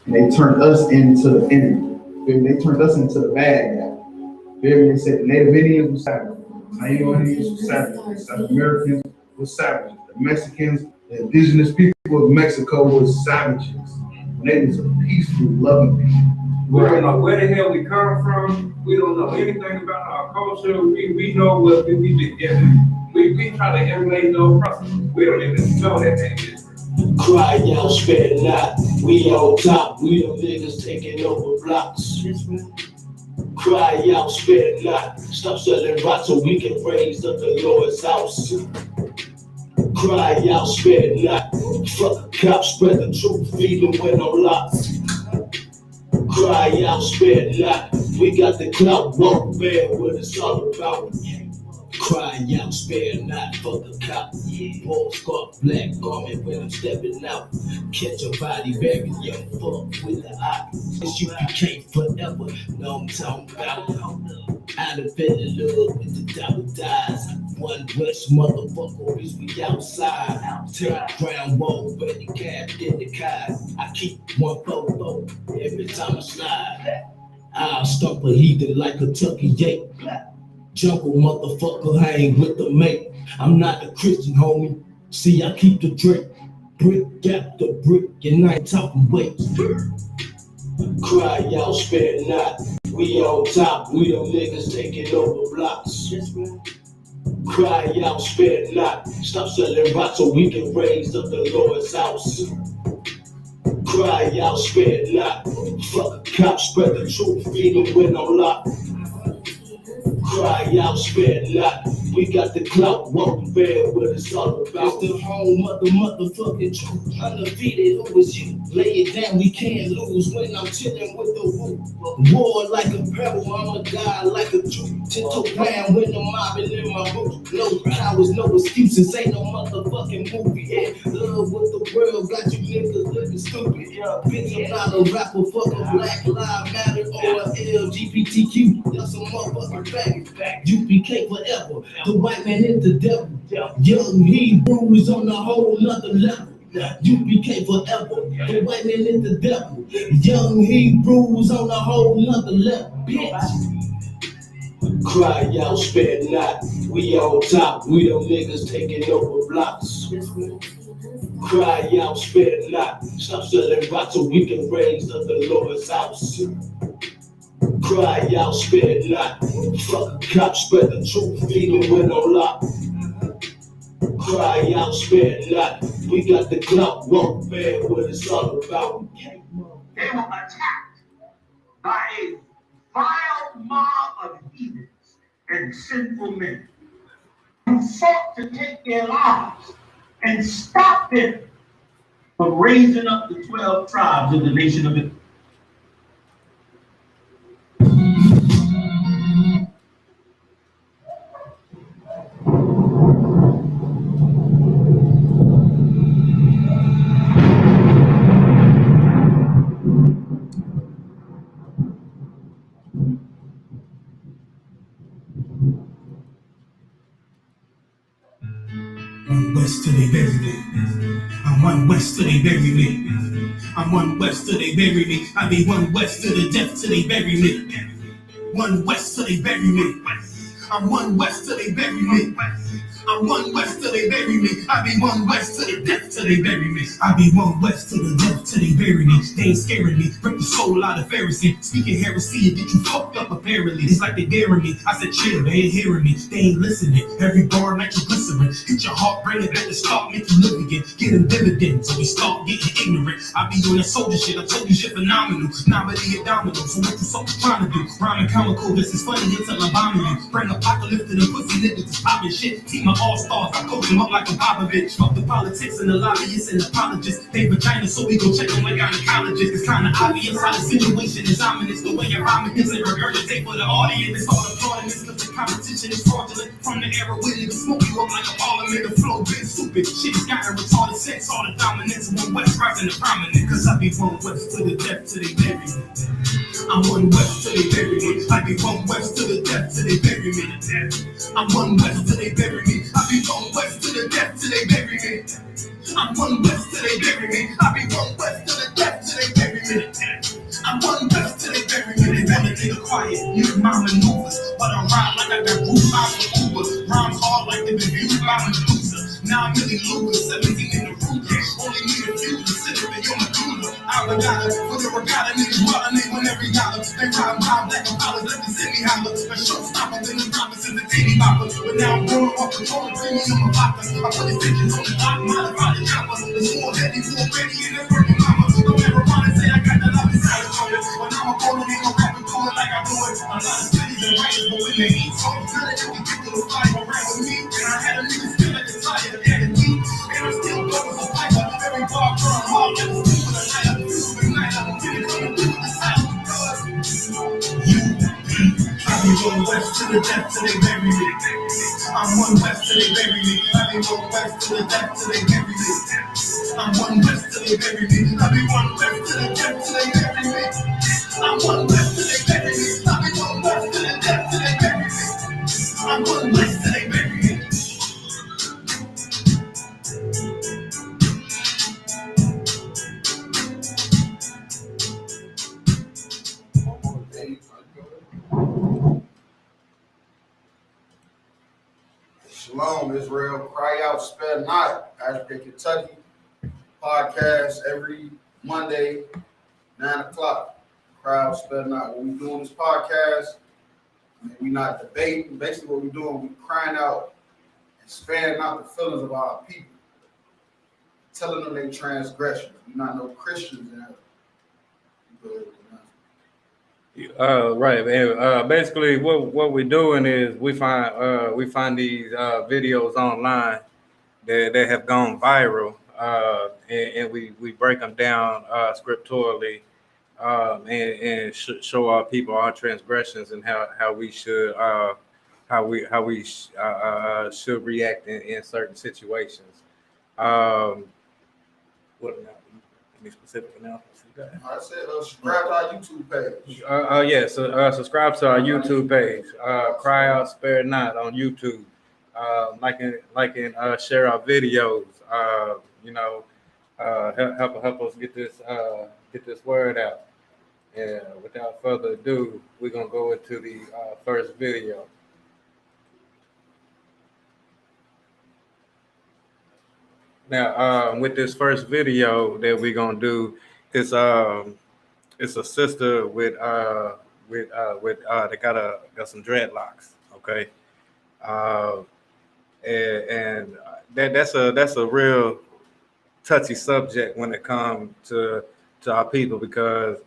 and they turned us into the enemy. They turned us into the bad guy. They said the Native Indians were savages, the Taino Indians were savages, the South Americans were savages, the Mexicans, the indigenous people of Mexico were savages. When they was a peaceful, loving people. We don't know where the hell we come from. We don't know anything about our culture. We know what we did. We try to emulate those processes. We don't even know that they exist. Cry out, spare not. We on top. We the niggas taking over blocks. Cry out, spare not. Stop selling rocks so we can raise up the Lord's house. Cry out, spare not. Fuck a cop, spread the truth, feed them when I'm locked. Cry out, spare not. We got the clout, won't bear what it's all about. Cry out, spare not, fuck a cop. Ball scarf, black garment when I'm stepping out. Catch a body, bury young fuck with the eye. Cause you became forever, know I'm talking about. I'd have been in love with the double dies. One West motherfucker, is we outside. Take ground wall, ready cabbed in the car. I keep one photo every time I slide. I'll stump a heathen like a Kentucky Yape. Jungle motherfucker, hang with the mate. I'm not a Christian, homie. See, I keep the drink. Brick after brick, and I ain't talking weight. Cry out, spare not. We on top, we them niggas taking over blocks. Cry out, spare not. Stop selling rocks so we can raise up the Lord's house. Cry out, spare not. Fuck a cop, spread the truth, feed them when I'm locked. Cry out, spare not. We got the clout, won't bear what it's all about. The home of the motherfucking truth. Undefeated, who is you? Lay it down, we can't lose when I'm chilling with the woo. War like a pebble, I'm a guy like a Jew. Tiptoe down when I'm mobbing in my boots. No powers, no excuses, ain't no motherfucking movie. Yeah, love with the world, got you niggas looking stupid. Bitch, I'm not a rapper, fuck a Black Lives Matter or a LGBTQ. That's a motherfucking fact. UPK forever. The white man is the devil. Young Hebrew is on a whole nother level. UPK forever. The white man is the devil. Young Hebrew is on a whole nother level. Bitch. Cry out, spare not. We on top. We them niggas taking over blocks. Cry out, spare not. Stop selling rocks so we can raise up the Lord's house. Cry out, spare not. Fuck a cop, spread the truth, feed them when I'm locked. Cry out, spare not. We got the clout, won't bear what it's all about. They were attacked by a vile mob of heathens and sinful men who sought to take their lives and stop them from raising up the 12 tribes of the nation of Israel. One west till they bury me. I'm one west till they bury me. I'm one west till they bury me. I be one west to the death till they bury me. One west till they bury me. I'm one west till they bury me. I'm one west till they bury me. I be one west to the death till they bury me. I be one west to the death till they bury me. They ain't scaring me. Break the soul out of Pharisee. Speaking heresy, get you fucked up apparently. It's like they daring me. I said chill, they ain't hearing me. They ain't listening. Every bar nitroglycerin. Hit your heart, bring it back to start, make you live again. Getting dividends, so we start getting ignorant. I be on that soldier shit. I told you shit phenomenal. Nominee a domino. So what you fucking trying to do? Rhyming comical, this is funny until I'm bombing you. Bring apocalypse to the pussy niggas is popping shit. Team my all-stars, I coach them up like a Popovich. Fuck the politics and the lobbyists and apologists. They vagina, so we go check them like gynecologists. It's kinda obvious how the situation is ominous. The way I rhyme against and regurgitate for the audience. It's all applauding this because the competition is fraudulent. From the era where niggas smoke you up like a parliament. The flow been stupid. Shit has gotten retarded sex. All the dominance. One West rising to prominent. Cause I be one West to the death till they bury me. I'm one West till they bury me. I be one West to the death till they bury me. I'm one West till they bury me. I be one West to the death till they bury me. I'm one West till they bury me. I be one West to the death till they bury me. I'm one west till they bury me. They want a nigga quiet, use my maneuvers. But I ride like I got roof out for Uber. Rhymes hard like they been viewed by Medusa. Now I'm really Lucas, 17 in the room. Only need a few to sit up in your medulla. Alligator, for the regatta, niggas wild, they want every dollar. They ride by black and powder, let the city holler. A showstopper, then the promise is a titty bopper. But now I'm going off control, premium vodka. I put the bitches on the block, modify the chopper. It's more heavy, more ready, and it's working mama. Don't ever wanna say I got that other side of it. But now I'm gonna make a rap and do it like I do it. A lot of cities and writers, but when they eat so good, they can get to the fire around with me. And I had a nigga still like a tire, and a deep. And I'm still going for piper. Every bar from hard, let the sleep with a lighter. Super night, I'm getting coming through with the sound. I be going west to the death till they bury me. I'm one west till they bury me. I be going west to the death till they bury me. I'm one west till they bury me. I be one west to the death till they bury me. I'm one west till they bury me. I be one west to the death till they bury me. I'm one west till they bury me. Shalom, Israel. Cry out, spare not. Africa, Kentucky podcast every Monday, 9 o'clock. Cry out, spare not. When we doing this podcast, we not debating. Basically, what we're doing, we crying out and sparing out the feelings of our people, telling them they transgressions. We're not no Christians in here. Right, man. Basically, what we're doing is we find these videos online that have gone viral, and we break them down scripturally, and show our people our transgressions and how we should should react in certain situations. What any specific announcements you got? I said, subscribe to our YouTube page. Yeah, so subscribe to our YouTube page. Cry Out Spare Not on YouTube. Like and share our videos. Help us get this word out. And without further ado, we're gonna go into the first video. Now, with this first video that we're gonna do, it's a sister with they got some dreadlocks, okay, and that's a real touchy subject when it comes to our people because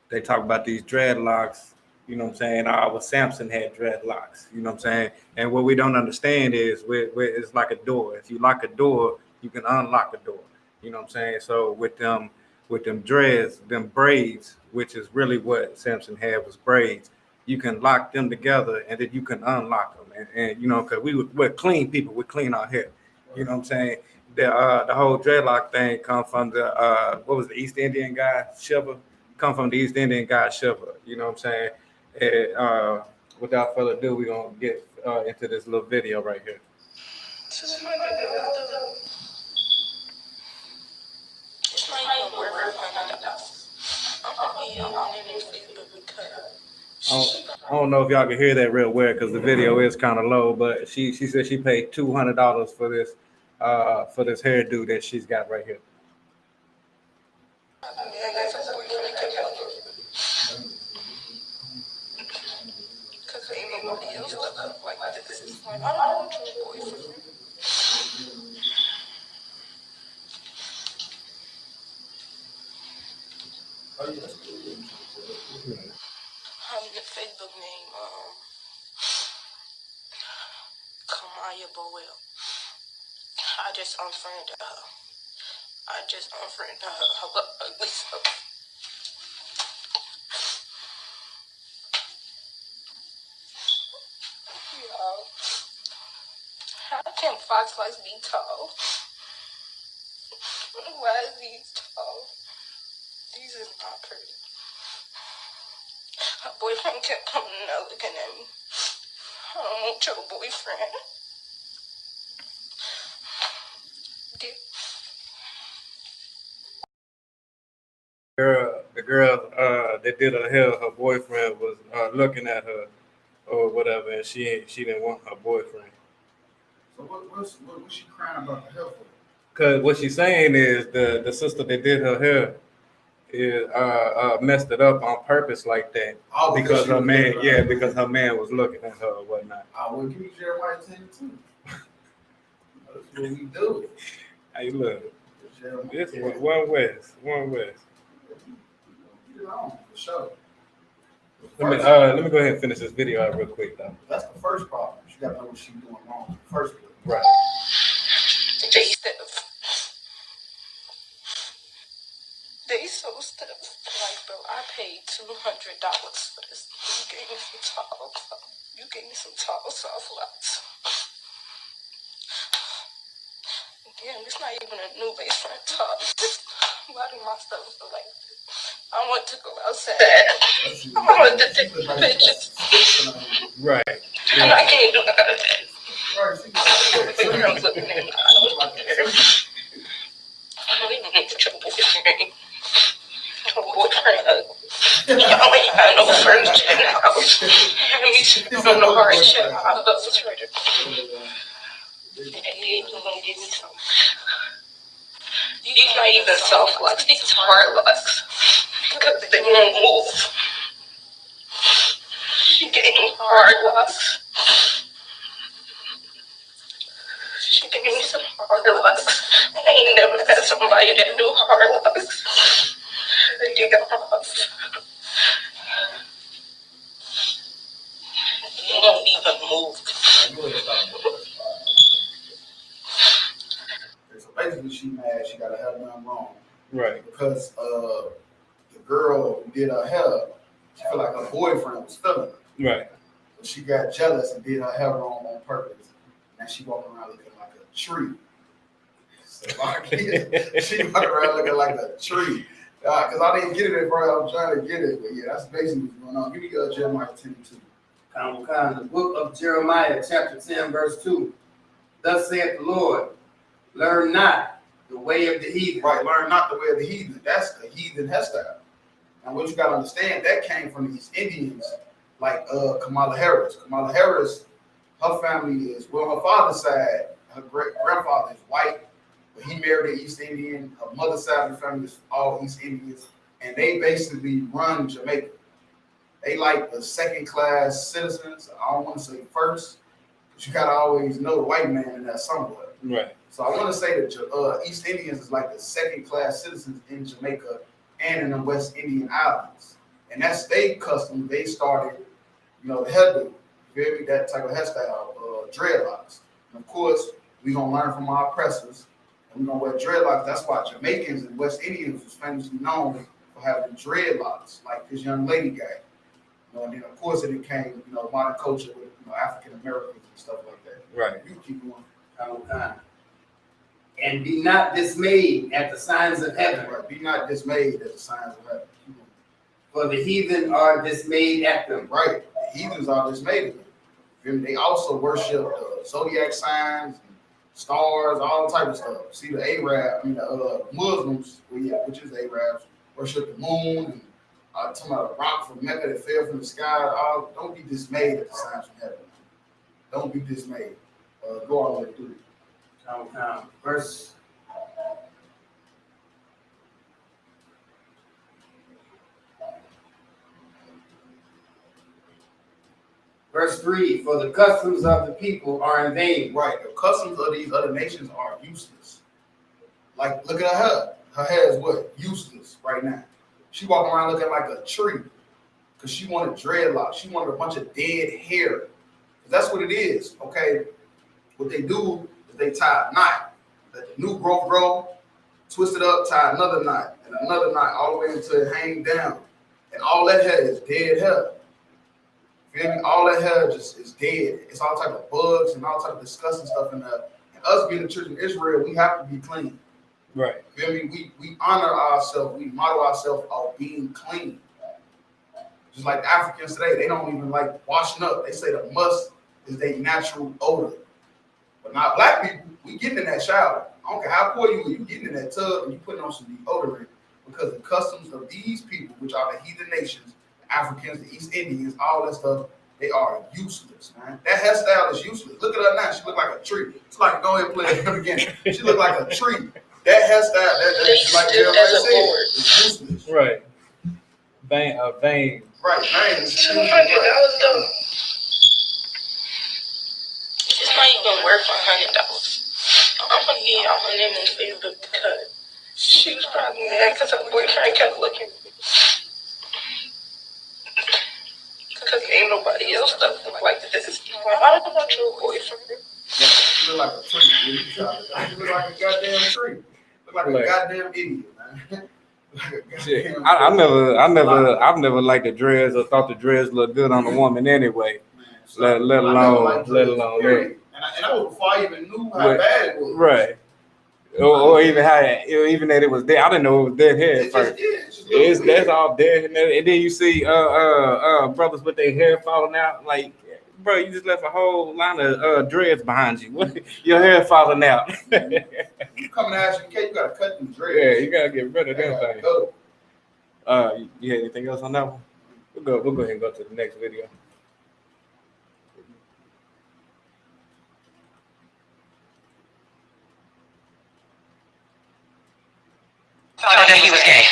they talk about these dreadlocks. You know what I'm saying? Well, Samson had dreadlocks. You know what I'm saying? And what we don't understand is it's like a door. If you lock a door, you can unlock a door. You know what I'm saying? So with them dreads, them braids, which is really what Samson had was braids, you can lock them together and then you can unlock them. And you know, because we're clean people, we clean our hair. You know what I'm saying? The whole dreadlock thing come from the what was the East Indian guy, Shiva? Come from the East Indian guy, Shiva. You know what I'm saying? And, without further ado, we're gonna get into this little video right here. I don't know if y'all can hear that real well because the video is kind of low, but she said she paid $200 for this hairdo that she's got right here. Facebook name, I just unfriended her. Her ugly self. How can Fox Lights be tall? Why is these tall? These is not pretty. Her boyfriend kept coming and looking at me. I don't want your boyfriend. girl that did her hair, her boyfriend was looking at her or whatever, and she didn't want her boyfriend. So what's she crying about the hair for? Cause what she's saying is the sister that did her hair is messed it up on purpose like that Oh, because she her was man, looking at yeah, her. because her man was looking at her or whatnot. Oh, well, give me Jeremiah 10 too. That's what we do. Hey, look, Jeremiah this 10. one west. Get it on, for sure. Let me go ahead and finish this video out real quick though. That's the first problem. She got to know what she's doing wrong in the first place. Right. They so stiff. Like, bro, I paid $200 for this. You gave me some tall clothes. You gave me some tall, soft locks. Damn, it's not even a new base front top. Why do my stuff look like this? I want to go outside. I want to take pictures. Right. And I can't do that. Right, I'm looking at I don't even know what your boyfriend. Your boyfriend. Y'all ain't got no furniture in the house. I mean, you don't know hard shit. I love the trader. He ain't gonna give me some. These not even soft locks. These hard locks. Because they won't move. She gave me hard locks. She gave me some hard locks. I ain't never had somebody that do hard locks. They dig them off. They won't even move. So basically, she mad. She got her hair done wrong. Right. Because the girl who did her hair, she felt like her boyfriend was feeling her. Right. But she got jealous and did her hair wrong on purpose. And she walking around looking like a tree. So she walking around looking like a tree. Because I didn't get it at first. I was trying to get it. But yeah, that's basically what's going on. Give me Jeremiah 10:2. The book of Jeremiah, chapter 10, verse 2. Thus saith the Lord, learn not the way of the heathen. Right, learn not the way of the heathen. That's the heathen hairstyle. And what you got to understand, that came from these Indians like Kamala Harris. Kamala Harris, her family is, well, her father's side, her great-grandfather is white, but he married an East Indian. Her mother's side of the family is all East Indians. And they basically run Jamaica. They like the second-class citizens. I don't want to say first, but you got to always know the white man in that somewhere. Right. So I want to say that East Indians is like the second-class citizens in Jamaica and in the West Indian Islands. And that's their custom. They started, the hairdo, that type of hairstyle, dreadlocks. And of course, we're going to learn from our oppressors, and we're going to wear dreadlocks. That's why Jamaicans and West Indians was famously known for having dreadlocks, like this young lady guy. And then, of course, it became, modern culture with, African Americans and stuff like that. Right. You keep going. And be not dismayed at the signs of heaven. Right. Be not dismayed at the signs of heaven. For the heathen are dismayed at them. Right. The heathens are dismayed at them. They also worship zodiac signs, and stars, all type of stuff. See the Muslims, which is Arabs, worship the moon and talking about a rock from Mecca that fell from the sky. Don't be dismayed at the signs from heaven. Don't be dismayed. Go all the way through. Verse 3, for the customs of the people are in vain. Right, the customs of these other nations are useless. Like, look at her hair. Her hair is what? Useless right now. She walking around looking like a tree because she wanted dreadlocks. She wanted a bunch of dead hair. That's what it is, okay? What they do is they tie a knot. Let the new growth grow, twist it up, tie another knot, and another knot all the way until it hangs down. And all that hair is dead hair. Feel me? All that hair just is dead. It's all type of bugs and all type of disgusting stuff in there. And us being the children of Israel, we have to be clean. Right. Feel me? We honor ourselves. We model ourselves of being clean. Just like the Africans today, they don't even like washing up. They say the must is their natural odor. But not black people, we getting in that shower. I don't care how poor you are, you getting in that tub and you putting on some deodorant because the customs of these people, which are the heathen nations, the Africans, the East Indians, all that stuff, they are useless, man. That hairstyle is useless. Look at her now. She look like a tree. It's like, go ahead and play it at the beginning. She look like a tree. That hairstyle, that's like Jeremiah said, it's useless. Right. Vain. Right, vain. $200 though. It's not even worth $100. I'm gonna get y'all her name on Facebook because she was probably mad because her boyfriend kept looking. Because ain't nobody else that look like this. I don't want your boyfriend. You look like a tree. You look like a goddamn tree. Look like a goddamn idiot, man. Shit. I've never liked the dreads or thought the dreads looked good on a woman anyway. Let alone that. And that was before I even knew how bad it was. Right. Or even that it was there. I didn't know it was dead hair at first. That's all dead. And then you see brothers with their hair falling out. Like, bro, you just left a whole line of dreads behind you. Your hair falling out. You come and ask you gotta cut them dreads. Yeah, you gotta get rid of them things. You had anything else on that one? We'll go ahead and go to the next video. Told him he was gay,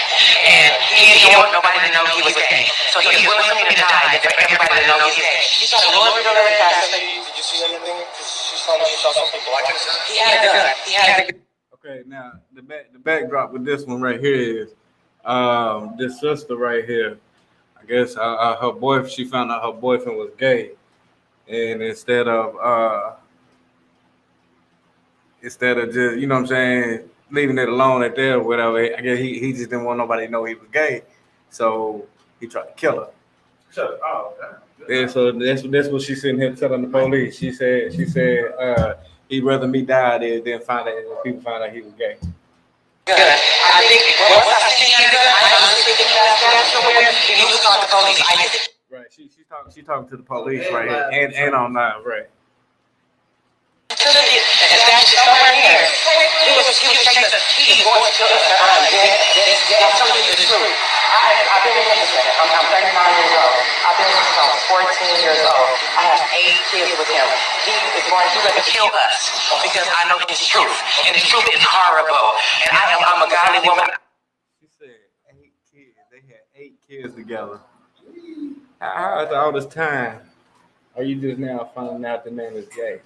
and he didn't want nobody to know he was gay. So he was willing for me to die and for everybody to know he was gay. He started rolling me over the castle. Did you see anything? Because she's telling me she saw something black in his hair. He had a gun. He had a gun. Okay, now the backdrop with this one right here is this sister right here. I guess her boyfriend. She found out her boyfriend was gay, and instead of just, you know what I'm saying, leaving it alone at there or whatever, I guess he just didn't want nobody to know he was gay, so he tried to kill her. Shut up. And so that's what she's sitting here telling the police. She said he'd rather me die than find out people find out he was gay. Good. I think once I seen that gun, I honestly think that's somewhere. He was talking to the police. Right. She's talking to the police right here and on live, right. Somewhere here, he was chasing us. He was going to kill us. I'm telling you the truth. I've been in Henderson. I'm 39 years old. I've been in Henderson 14 years old. I have 8 kids with him. He is going to kill us because I know his truth, and the truth is horrible. And I'm a godly woman. She said 8 kids. They had 8 kids together. How after all this time are you just now finding out the man is gay?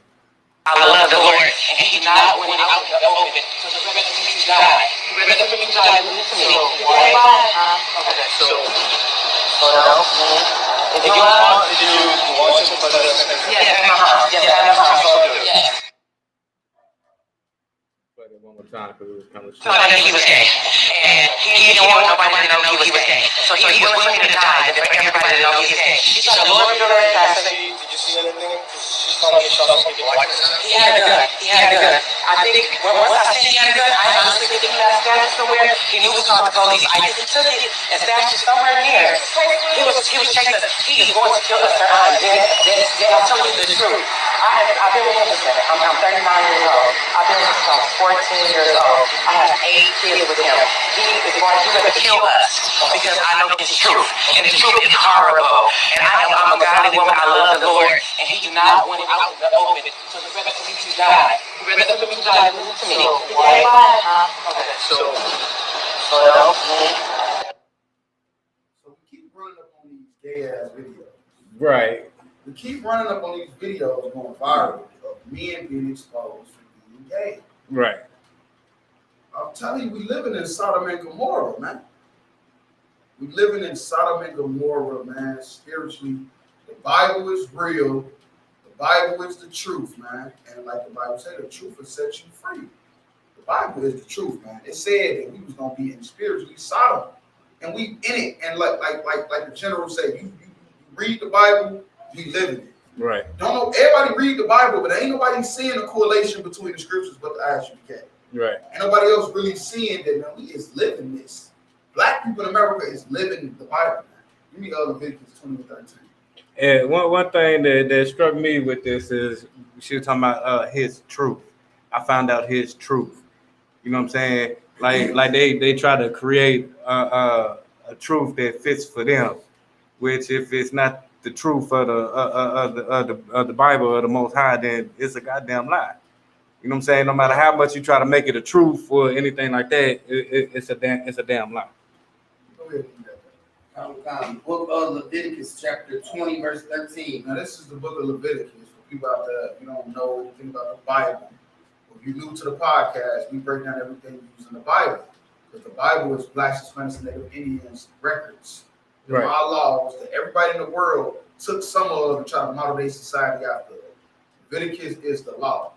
I love the Lord, and he not went out in the open, so the rest of you die. The rest of you die, listen to me. Okay, so if you want to do, yes. One more time because it was kind of Told him he was gay, and he didn't want nobody to know he was gay. So he was willing for me to die and for everybody to know he was gay. He started rolling me over the castle. Did you see anything? Because she's telling me she saw something black in his hair. He had a gun. He had a gun. I think once I seen he had a gun, I honestly think he left that somewhere. He knew he was calling the police. I just took it and stashed it somewhere near. He was chasing us. He is going to kill us. I'm telling you the truth. I've been in Henderson. I'm 39 years old. I've been in Henderson 14 years old. I have 8 kids with him. He is going to kill us because I know his truth, and the truth is horrible. And I'm a godly woman. I love the Lord, and he do not want it out in the open, so the rest of you die. The rest of you die. Listen to me. Okay, So we keep running up on these gay ass videos. right. We keep running up on these videos going viral of men being exposed for being gay. Right. I'm telling you, we living in Sodom and Gomorrah, man. We living in Sodom and Gomorrah, man. Spiritually, the Bible is real. The Bible is the truth, man. And like the Bible said, the truth will set you free. The Bible is the truth, man. It said that we was gonna be in spiritually Sodom, and we in it. And like the general said, you read the Bible, we live in it. Right. Don't know. Everybody read the Bible, but ain't nobody seeing a correlation between the scriptures but the actual cat. Right. Ain't nobody else really seeing that, man, we is living this. Black people in America is living the Bible, man. Give me Leviticus 20:13. And one thing that struck me with this is she was talking about his truth. I found out his truth. You know what I'm saying? Like they try to create a truth that fits for them, which if it's not the truth of the Bible or the Most High, then it's a goddamn lie. You know what I'm saying? No matter how much you try to make it a truth or anything like that, it's a damn lie. Go ahead. Book of Leviticus, chapter 20, verse 13. Now, this is the book of Leviticus. For people out there, if you don't know anything about the Bible, if you're new to the podcast, we break down everything using the Bible. Because the Bible is Black, Hispanics, and Native Indians records. Right. Our laws that everybody in the world took some of and tried to model their society after. Leviticus is the law.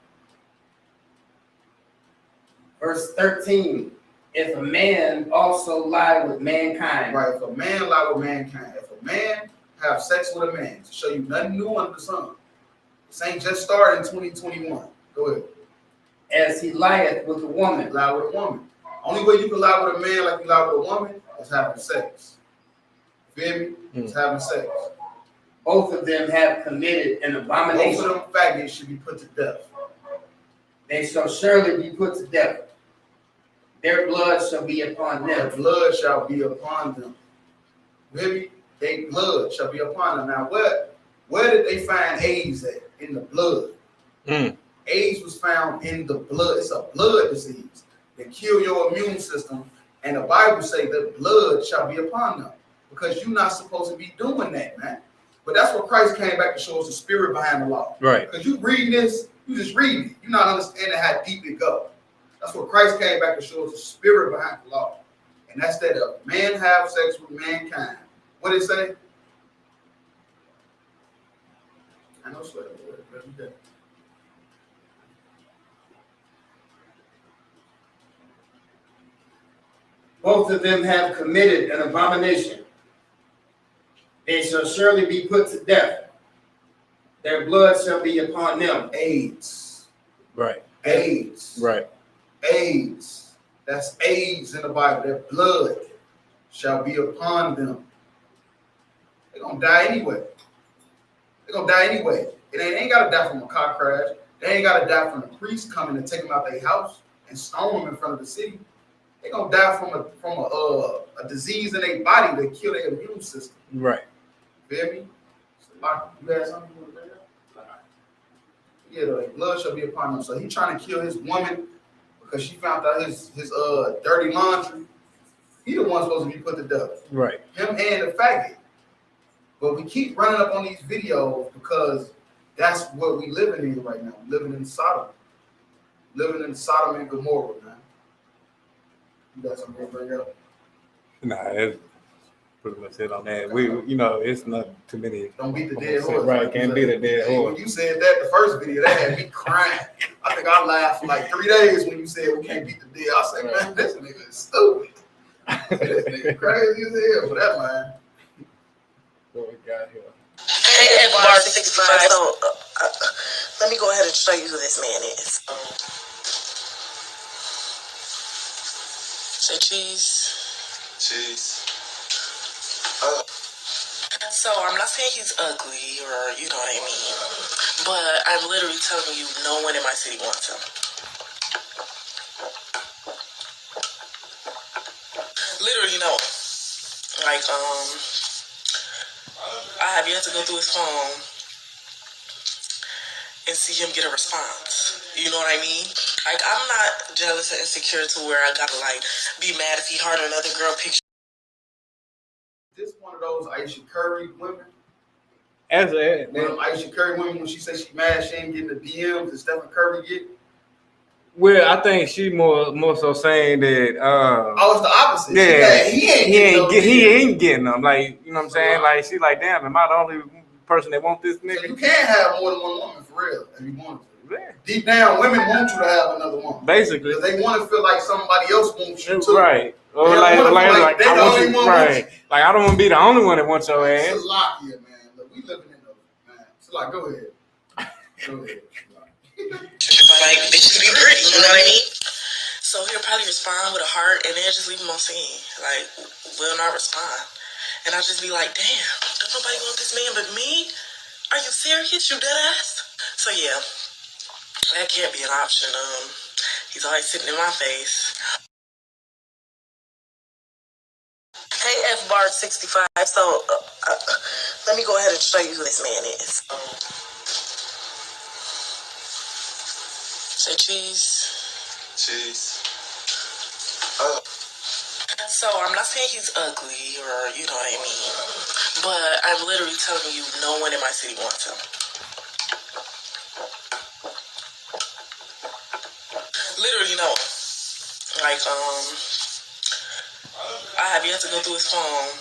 Verse 13. If a man also lie with mankind. Right, if a man lie with mankind. If a man have sex with a man, to show you nothing new under the sun. This ain't just started in 2021. Go ahead. As he lieth with a woman. Lie with a woman. Only way you can lie with a man like you lie with a woman is having sex. Feel me? It's having sex. Both of them have committed an abomination. Both of them faggots should be put to death. They shall surely be put to death. Their blood shall be upon them. Their blood shall be upon them. Maybe their blood shall be upon them. Now, where did they find AIDS at? In the blood. AIDS was found in the blood. It's a blood disease that kill your immune system. And the Bible say the blood shall be upon them. Because you're not supposed to be doing that, man. But that's what Christ came back to show us the spirit behind the law. Right. Because you reading this, you just reading it. You're not understanding how deep it goes. That's what Christ came back to show us the spirit behind the law. And that's that a man have sex with mankind. What did it say? I know swear word. Both of them have committed an abomination. They shall surely be put to death. Their blood shall be upon them. AIDS. Right. AIDS. Right. AIDS. That's AIDS in the Bible. Their blood shall be upon them. They're going to die anyway. They're going to die anyway. They ain't got to die from a car crash. They ain't got to die from the priest coming and take them out their house and stone them in front of the city. They're going to die from a disease in their body that kill their immune system. Right. Feel me? So, you had something you want to bring up? Yeah, their blood shall be upon them. So he trying to kill his woman because she found out his dirty laundry. He the one supposed to be put to death. Right. Him and the faggot. But we keep running up on these videos because that's what we living in right now. We're living in Sodom. Living in Sodom and Gomorrah, man. You got something to bring up? Nah, that's pretty much it on that. We it's not too many. Don't beat the dead horse. Right, can't beat a dead horse. When you said that the first video, that had me crying. I think I laughed for like 3 days when you said we can't beat the dead. I said, man, this nigga is stupid. This nigga crazy as hell for that, man. What we got here? Hey, Gabar 65. So, let me go ahead and show you who this man is. Say cheese. Cheese. So, I'm not saying he's ugly or, you know what I mean, but I'm literally telling you no one in my city wants him. Literally no. Like, I have yet to go through his phone and see him get a response. You know what I mean? Like, I'm not jealous and insecure to where I gotta, like, be mad if he heard another girl picture. This one of those Aisha Curry women. As one of them Aisha Curry women, when she says she mad, she ain't getting the DMs that Stephen Curry get. Well, I think she more so saying that. It's the opposite. Yeah, he ain't getting them. Like, you know what I'm saying? Like, she like, damn, am I the only person that want this nigga? So you can't have more than one woman for real if you want to. Yeah. Deep down, women want you to have another woman. Basically, because they want to feel like somebody else wants you too. Right. Or like I want you. Right. Like, I don't want to be the only one that wants your ass. It's a lot here, man. Look, we living in a man. So like, go ahead. Like, bitches be pretty, you know what I mean? So he'll probably respond with a heart and then just leave him on scene. Like, will not respond. And I'll just be like, damn, don't nobody want this man but me? Are you serious? You dead ass? So yeah, that can't be an option. He's always sitting in my face. Hey, F-Bar65. So, let me go ahead and show you who this man is. Say cheese. Cheese. So, I'm not saying he's ugly or, you know what I mean, but I'm literally telling you no one in my city wants him. Literally no one. Like, I have yet to go through his phone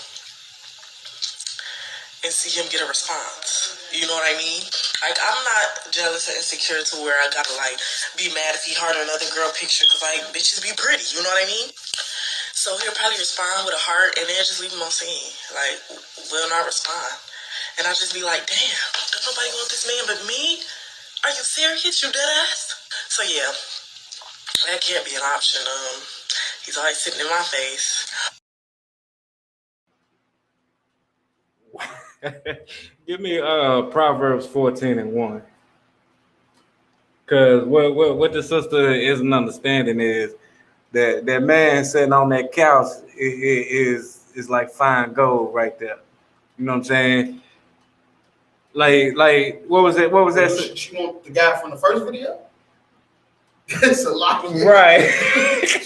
and see him get a response. You know what I mean? Like, I'm not jealous or insecure to where I gotta, like, be mad if he heart another girl picture, because, like, bitches be pretty. You know what I mean? So he'll probably respond with a heart and then just leave him on scene. Like, will not respond. And I'll just be like, damn, don't nobody want this man but me? Are you serious? You dead ass? So, yeah, that can't be an option. He's always sitting in my face. Give me Proverbs 14:1. Because what the sister isn't understanding is that man sitting on that couch is like fine gold right there. You know what I'm saying? Like what was it? What was that? She want the guy from the first video? It's a lot. Right.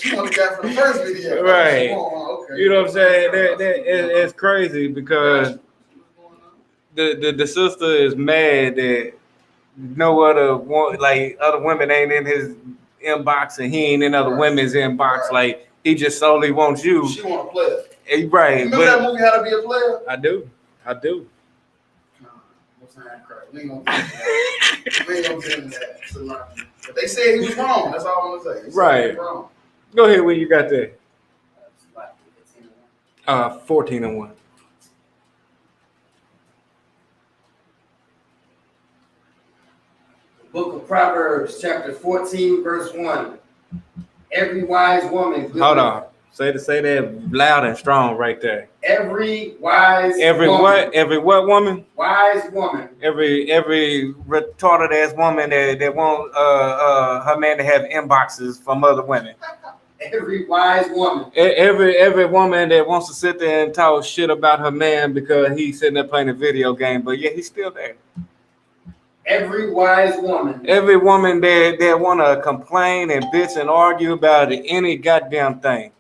She want the guy from the first video. Right. Okay. You know what I'm saying? It's crazy because the sister is mad that no other other women ain't in his inbox and he ain't in other women's inbox. Right. Like he just solely wants you. She want a player. Right. Remember that movie How to Be a Player? I do. We ain't gonna get into that. But they said he was wrong. That's all I'm gonna say. Right. Wrong. Go ahead. What you got there? 14:1. Book of Proverbs, chapter 14, verse 1. Every wise woman. Hold on. Say that loud and strong right there. Every wise woman. What? Every what woman? Wise woman. Every retarded ass woman that want her man to have inboxes from other women. Every wise woman. Every woman that wants to sit there and talk shit about her man because he's sitting there playing a video game, but yeah, he's still there. Every wise woman. Every woman that want to complain and bitch and argue about any goddamn thing.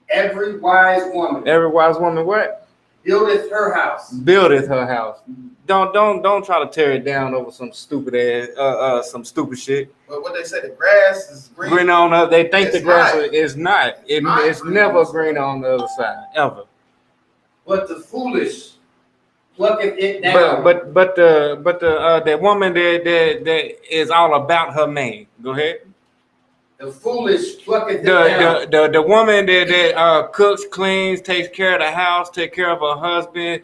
Every wise woman. Every wise woman what? Buildeth her house. Buildeth her house. Don't try to tear it down over some stupid ass some stupid shit. But what they say, the grass is green. Green on the they think it's the grass not. is not. It's never green on the other side ever. But the foolish plucketh it down. But the woman that is all about her man. Go ahead. The foolish plucketh it down. The woman that cooks, cleans, takes care of the house, take care of her husband.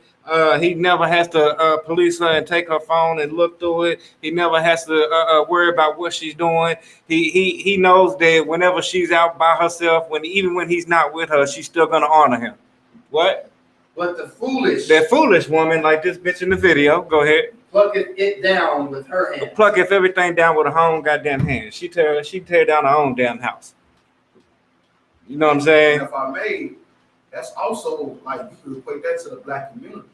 He never has to police her and take her phone and look through it. He never has to worry about what she's doing. He knows that whenever she's out by herself, even when he's not with her, she's still gonna honor him. What? But the foolish. That foolish woman, like this bitch in the video. Go ahead. Plucketh it down with her hands. Plucketh everything down with her own goddamn hands. She tear down her own damn house. You know what I'm saying? And if I may, that's also like you could equate that to the black community.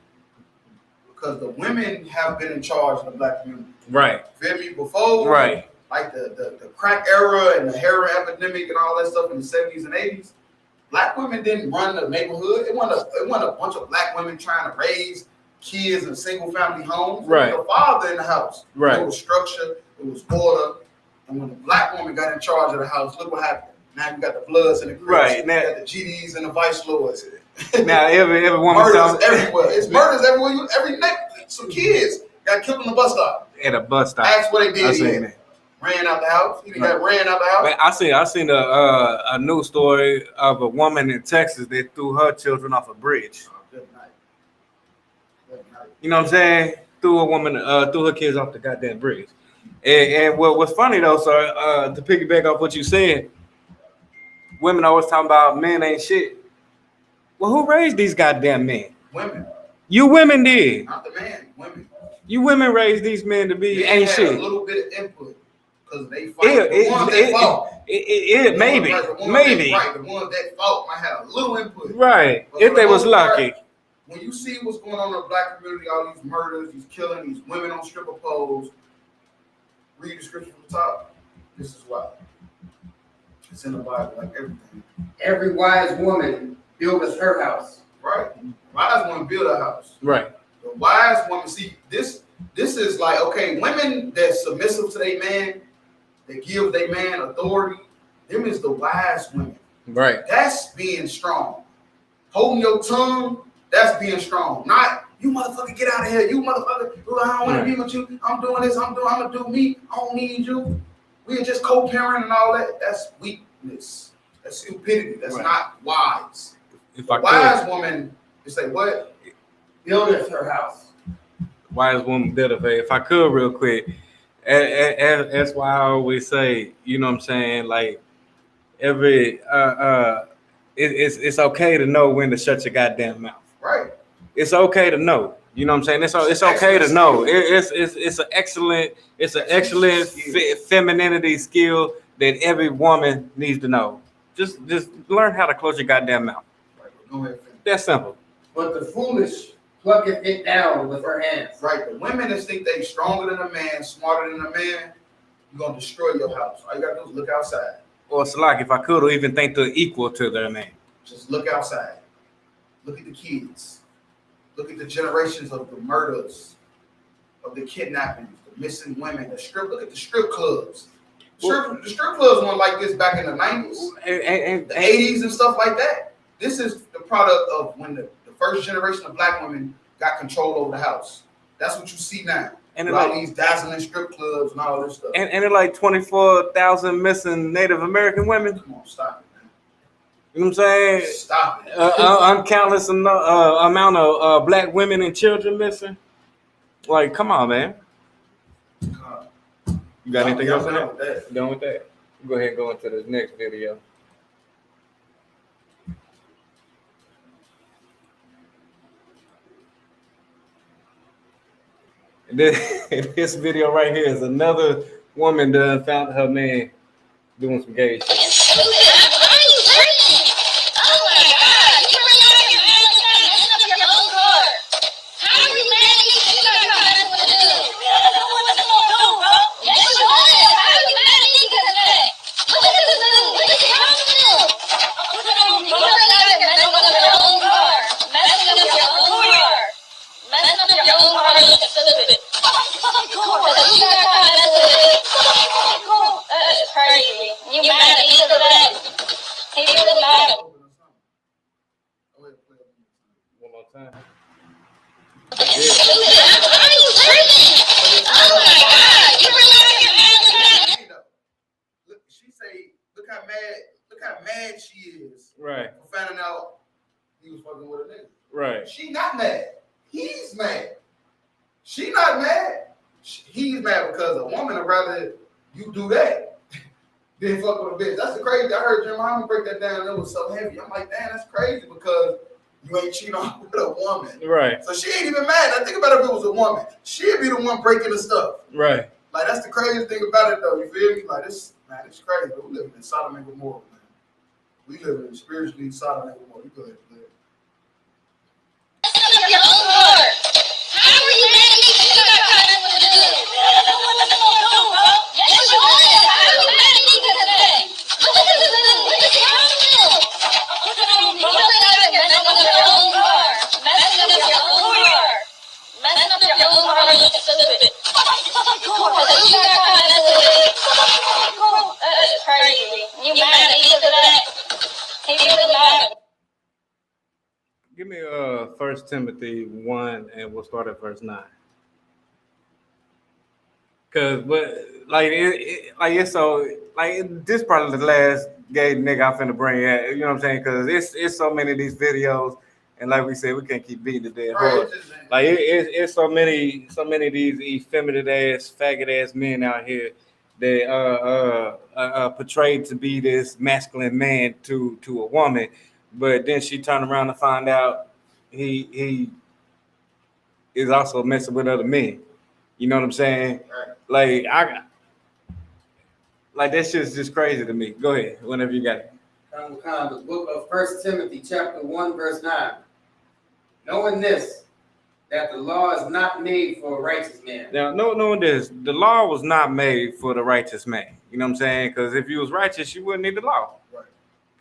Because the women have been in charge of the black community. Right. Feel me? Before, right. Like the crack era and the heroin epidemic and all that stuff in the 70s and 80s, black women didn't run the neighborhood. It wasn't a bunch of black women trying to raise kids in single family homes. Right. There was a father in the house. Right. It was structure, it was order. And when the black woman got in charge of the house, look what happened. Now you got the Bloods and the Crips. Right. You got the GDs and the Vice Lords. Now every woman murders everywhere. It's murders everywhere. Every night, some kids got killed on the bus stop. At a bus stop. Ask what they did. I seen it. Ran out the house. He got ran out the house. But I seen a news story of a woman in Texas that threw her children off a bridge. Oh, good night. Good night. You know what I'm saying? Threw her kids off the goddamn bridge. And what's funny though, sir, to piggyback off what you said, women always talking about men ain't shit. Well, who raised these goddamn men? Women. You women did. Not the man. Women. You women raised these men to be ain't shit. A little bit of input. because they fight. The ones that fought. Maybe. The ones that fought might have a little input. Right. If they was lucky. When you see what's going on in the black community, all these murders, these killing, these women on stripper poles, read the scripture from the top. This is why. It's in the Bible, like everything. Every wise woman buildeth her house. Right. Wise woman build a house. Right. The wise woman, see, this is like, okay, women that's submissive to their man, that give their man authority, them is the wise women. Right. That's being strong. Holding your tongue, that's being strong. Not, you motherfucker, get out of here. You motherfucker, I don't want to be with you. I'm doing this. I'm going to do me. I don't need you. We are just co-parent and all that. That's weakness. That's stupidity. That's not wise. If a wise woman, you say what? Buildeth her house. Wise woman buildeth her. If I could real quick, that's why I always say, you know what I'm saying, like every it's okay to know when to shut your goddamn mouth. Right. It's okay to know. You know what I'm saying? It's okay to know. It's an excellent femininity skill that every woman needs to know. Just learn how to close your goddamn mouth. Right. Go ahead. That's simple. But the foolish plucketh it down with her hands. Right. The women that think they stronger than a man, smarter than a man, you're gonna destroy your house. All you gotta do is look outside. Or Salak, if I could, or even think they're equal to their man. Just look outside. Look at the kids. Look at the generations of the murders, of the kidnappings, the missing women, the strip. Look at the strip clubs. The strip clubs weren't like this back in the 90s, the 80s and stuff like that. This is the product of when the first generation of black women got control over the house. That's what you see now. And all these dazzling strip clubs and all this stuff. And they're like 24,000 missing Native American women. Come on, stop it. You know what I'm saying? Stop it. Uncountless amount of black women and children missing. Like, come on, man. You got anything else on that? Done with that? Go ahead and go into the next video. This video right here is another woman that found her man doing some gay shit. Crazy. You mad at me for that? He really mad. One more time. Are you crazy? Oh my God! You really mad? Look, she say, look how mad she is. Right. For finding out he was fucking with a nigga. Right. She not mad. He's mad. She not mad. He's mad because a woman would rather you do that than fuck with a bitch. That's the crazy. I heard Jim Hyman break that down. It was so heavy. I'm like, damn, that's crazy because you ain't cheating on with a woman. Right. So she ain't even mad. Now think about if it was a woman. She'd be the one breaking the stuff. Right. Like that's the craziest thing about it though. You feel me? Like this, man, it's crazy. But we living in Sodom and Gomorrah, man. We living in spiritually Sodom and Gomorrah. You go ahead, man. Your own heart. How are you mad at me? You got nothing to do. Yes, you are. How are you mad at me because of that? What is this? What is wrong with you? You really got to mess up your own heart. Messing up your own heart. Messing up your own heart is stupid. Because you got nothing to do. That's crazy. You mad at me because of that? He really mad. Give me 1 Timothy 1 and we'll start at verse 9. Cause it's so like this probably the last gay nigga I'm finna bring at, you know what I'm saying? Cause it's so many of these videos, and like we said, we can't keep beating the dead horse. Like it's so many of these effeminate ass, faggot ass men out here that portrayed to be this masculine man to a woman, but then she turned around to find out he is also messing with other men. You know what I'm saying? Like Like that shit's just crazy to me. Go ahead, whenever you got it. The book of 1 Timothy, chapter 1, verse 9. Knowing this, that the law is not made for a righteous man. Now, knowing this, the law was not made for the righteous man. You know what I'm saying? Because if you was righteous, you wouldn't need the law. Right.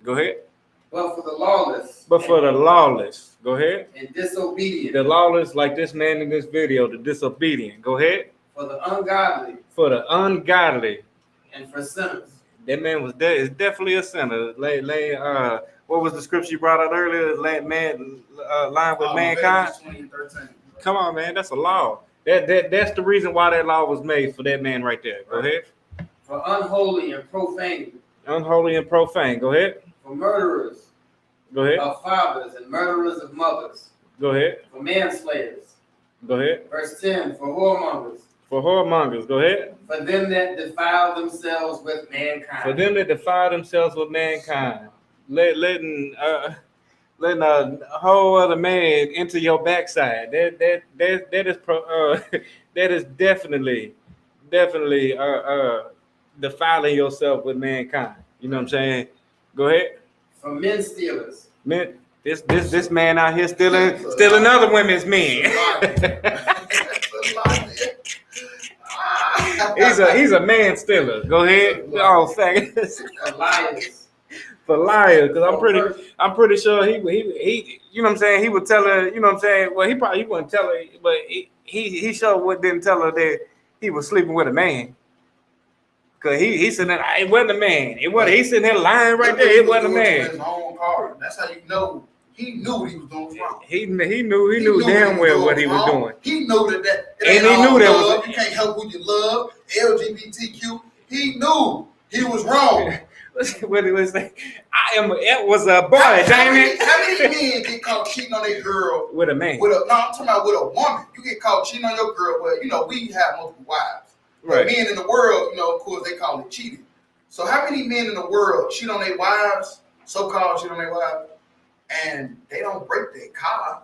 Go ahead. But for the lawless. But for the lawless, go ahead. And disobedient. The lawless, like this man in this video, the disobedient. Go ahead. For the ungodly. For the ungodly. And for sinners. That man is definitely a sinner. What was the scripture you brought out earlier? Line with mankind. 20:13. Come on, man, that's a law. That's the reason why that law was made for that man right there. Go ahead. For unholy and profane. Unholy and profane. Go ahead. For murderers. Go ahead. Of fathers and murderers of mothers. Go ahead. For manslayers. Go ahead. Verse 10. For whoremongers. For whoremongers. Go ahead. For them that defile themselves with mankind. For them that defile themselves with mankind. Letting a whole other man into your backside. That is definitely defiling yourself with mankind. You know what I'm saying? Go ahead. For men stealers. Men, this man out here stealing other women's men. he's a man stealer. Go ahead. Oh, thanks. Liars. For liars, because I'm pretty sure he you know what I'm saying, he would tell her, you know what I'm saying, well, he wouldn't tell her, but he sure didn't tell her that he was sleeping with a man, because he sitting there, it wasn't a man, he's sitting there lying right there, it wasn't a man. His own car. That's how you know he knew what he was doing wrong. He knew damn well what he was doing. He knew that and he knew that love. You can't help who you love. LGBTQ. He knew he was wrong. What he was saying, it was a boy, damn it. How many men get caught cheating on their girl with a man? I'm talking about with a woman. You get caught cheating on your girl. Well, we have multiple wives. Right. But men in the world, of course, they call it cheating. So how many men in the world cheat on their wives, so-called cheat on their wives, and they don't break their car?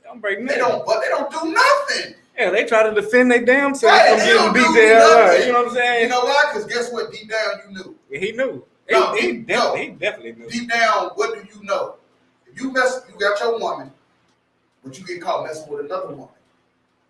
They don't break nothing. They don't do nothing. Yeah, they try to defend their damn self from getting beat the hell out. You know what I'm saying? You know why? Because guess what? Deep down, you knew. He knew. He definitely knew. Deep down, what do you know? If you got your woman, but you get caught messing with another woman,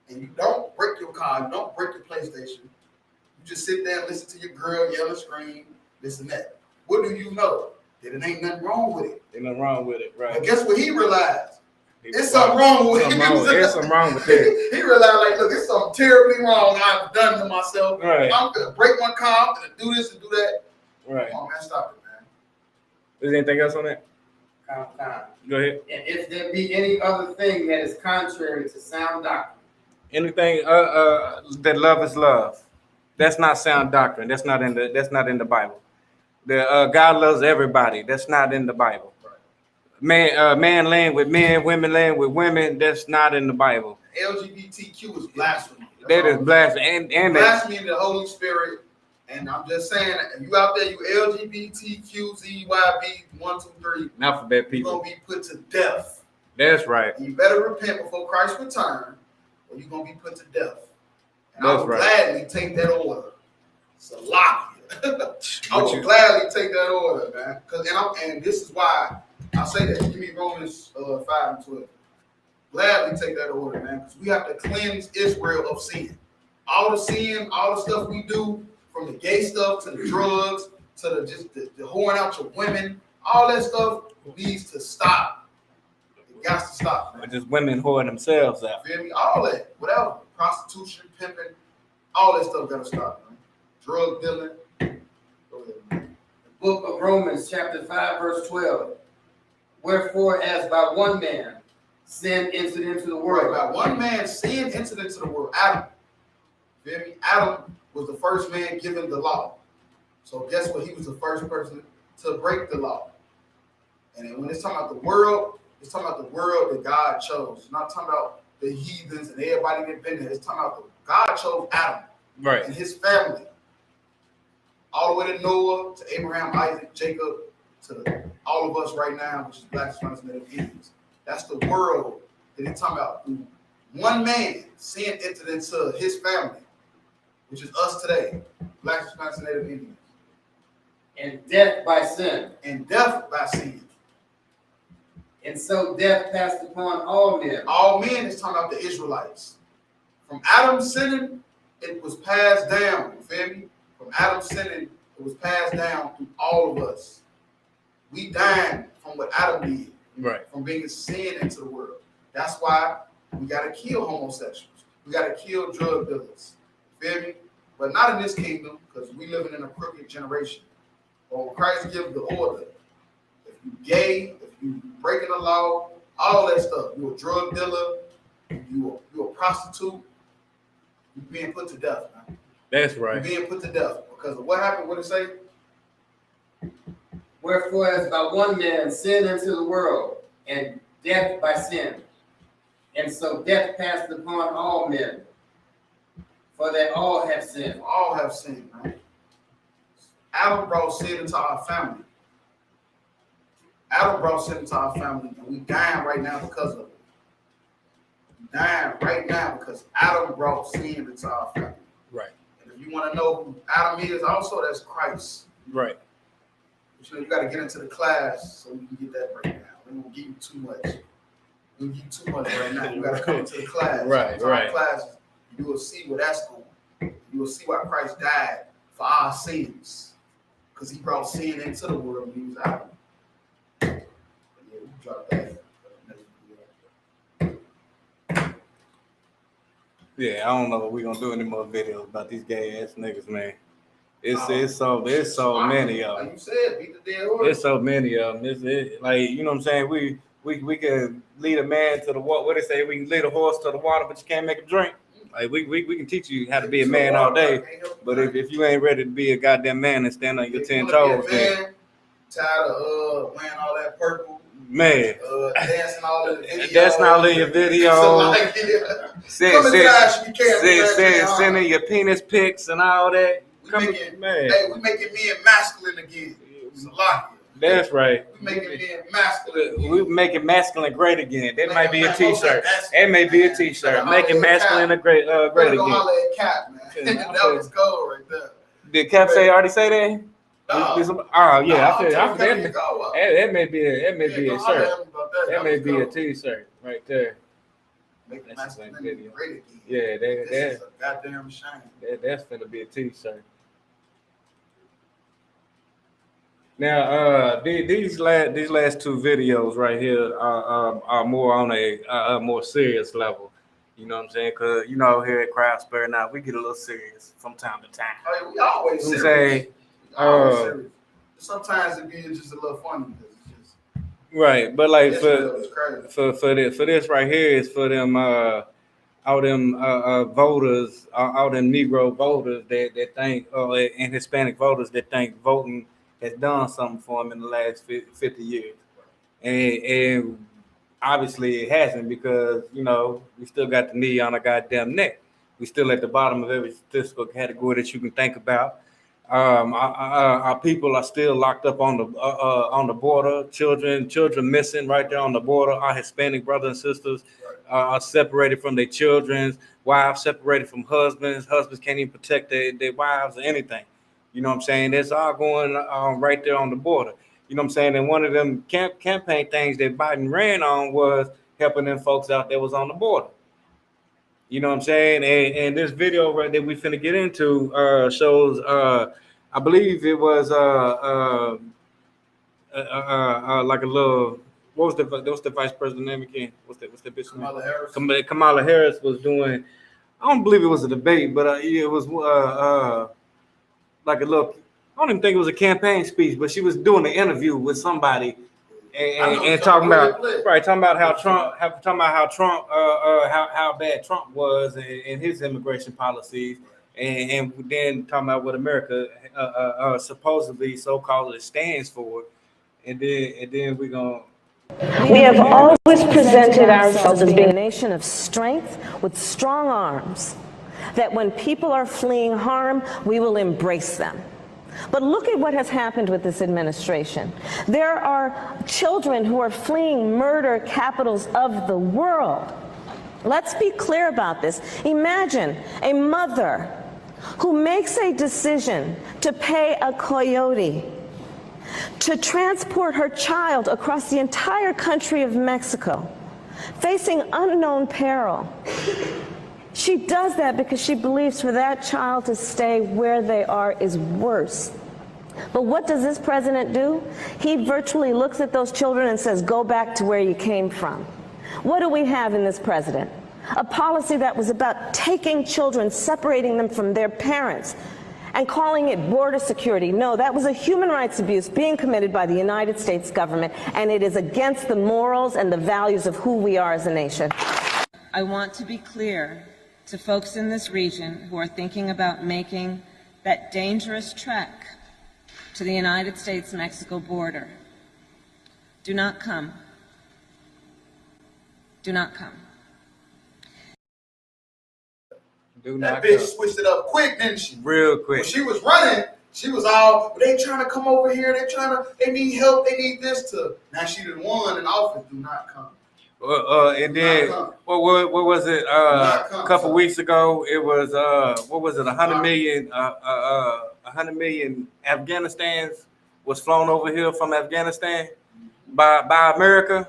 and you don't break your car, you don't break your PlayStation, you just sit there and listen to your girl yell and scream, this and that. What do you know? That it ain't nothing wrong with it. Ain't nothing wrong with it, right? But guess what he realized? It's something wrong with it. There's something wrong with it. He realized, look, it's something terribly wrong I've done to myself. Right. I'm gonna break my car, I'm gonna do this and do that. Right. Come on, man, stop it, man. Is there anything else on that? Go ahead. And if there be any other thing that is contrary to sound doctrine. Anything that love is love. That's not sound doctrine. That's not in the Bible. God loves everybody. That's not in the Bible. Man laying with men, women laying with women. That's not in the Bible. LGBTQ is blasphemy. That is blasphemy, and blasphemy of the Holy Spirit. And I'm just saying, if you out there, you LGBTQZYB 1, 2, 3, alphabet people, you're gonna be put to death. That's right. And you better repent before Christ return, or you're gonna be put to death. And that's I would right. gladly take that order. Salakia. I would gladly take that order, man. And this is why I say that. Give me Romans 5 and 12. Gladly take that order, man, because we have to cleanse Israel of sin. All the sin, all the stuff we do, from the gay stuff to the drugs to the whoring out your women, all that stuff needs to stop. It got to stop, man. But just women whoring themselves out. Feel me? All that, whatever, prostitution, pimping, all that stuff got to stop, man. Drug dealing. Go ahead, man. The book of Romans, chapter 5, verse 12. Wherefore, as by one man sin entered into the world. Right, by one man sin entered into the world. Adam. Feel me? Adam was the first man given the law. So guess what? He was the first person to break the law. And then when it's talking about the world, it's talking about the world that God chose. It's not talking about the heathens and everybody that been there. It's talking about God chose Adam, right, and his family. All the way to Noah, to Abraham, Isaac, Jacob, to all of us right now, which is Black, Hispanics, and Native Indians. That's the world that he's talking about. One man, sin entered into his family, which is us today, Black, Hispanics, and Native Indians. And death by sin. And death by sin. And so death passed upon all men. All men is talking about the Israelites. From Adam sinning, it was passed down. You feel me? From Adam sinning, it was passed down through all of us. We died from what Adam did. Right. From bringing sin into the world. That's why we got to kill homosexuals. We got to kill drug dealers. You feel me? But not in this kingdom, because we living in a crooked generation. But when Christ gives the order, if you gay, if you breaking the law, all that stuff, you a drug dealer, you a prostitute, you being put to death, man. That's right. You being put to death because of what happened. What it say? Wherefore, as by one man sin into the world, and death by sin, and so death passed upon all men, for that all have sinned. All have sinned, man. Adam brought sin into our family. Adam brought sin into our family, and we dying right now because of it. We dying right now because Adam brought sin into our family. Right. And if you want to know who Adam is, also that's Christ. Right. But you got to get into the class so we can get that breakdown. We won't give you too much. We'll give you too much right now. You got to come into the class. Right. Right. Classes, you will see where that's going. You will see why Christ died for our sins, because he brought sin into the world when he was Adam. Yeah, we drop that. Yeah, I don't know if we're gonna do any more videos about these gay ass niggas, man. It's so many of them. Like you said, beat the dead horse. There's so many of them. It's like, you know what I'm saying? We can lead a man to the water. What they say? We can lead a horse to the water, but you can't make him drink. Like we can teach you how to be a man all day, but if you ain't ready to be a goddamn man and stand on your 10 toes, then tired of wearing all that purple, man, dancing all in the video. That's not in your video. Sending your penis pics and all that. We making men masculine again. That's right. We making men masculine. We making masculine great again. That might be a t-shirt. That may be a t-shirt. Making masculine great again. Cap, man. That was gold right there. Did Cap already say that? No. Oh yeah, I that may be a shirt. That may be a t-shirt right there. That's a video. Yeah, this is a goddamn shame. That's gonna be a t-shirt. Now, these last two videos right here are more on a more serious level. You know what I'm saying? Because, you know, here at Crowd Spare Now, we get a little serious from time to time. Oh, we always serious. Saying, serious. Sometimes it be just a little funny because it's just right. But like for this right here is for them all them voters, all them Negro voters that think, and Hispanic voters that think voting has done something for them in the last 50 years. And obviously it hasn't, because, you know, we still got the knee on our goddamn neck. We still at the bottom of every statistical category that you can think about. Our people are still locked up on the border. Children missing right there on the border. Our Hispanic brothers and sisters are separated from their children. Wives separated from husbands. Husbands can't even protect their wives or anything. You know what I'm saying? That's all going on right there on the border. You know what I'm saying? And one of them campaign things that Biden ran on was helping them folks out that was on the border. You know what I'm saying? And this video right that we finna get into shows, I believe it was like a little, what's the vice president name again? What's the bitch name? Kamala Harris. Kamala Harris was doing, I don't believe it was a debate, but it was like a little, I don't even think it was a campaign speech, but she was doing an interview with somebody and talking about how bad Trump was and his immigration policies, and then talking about what America supposedly so-called stands for, and then we're gonna. We have always presented ourselves as being a nation of strength with strong arms, that when people are fleeing harm, we will embrace them. But look at what has happened with this administration. There are children who are fleeing murder capitals of the world. Let's be clear about this. Imagine a mother who makes a decision to pay a coyote to transport her child across the entire country of Mexico, facing unknown peril. She does that because she believes for that child to stay where they are is worse. But what does this president do? He virtually looks at those children and says, go back to where you came from. What do we have in this president? A policy that was about taking children, separating them from their parents, and calling it border security. No, that was a human rights abuse being committed by the United States government, and it is against the morals and the values of who we are as a nation. I want to be clear to folks in this region who are thinking about making that dangerous trek to the United States-Mexico border. Do not come. Do not come. That bitch switched it up quick, didn't she? Real quick. When she was running, she was all, they trying to come over here, they need help, they need this to. Now she done won in office, do not come. And then what was it? A couple weeks ago, it was what was it? 100 million Afghanistans was flown over here from Afghanistan by America,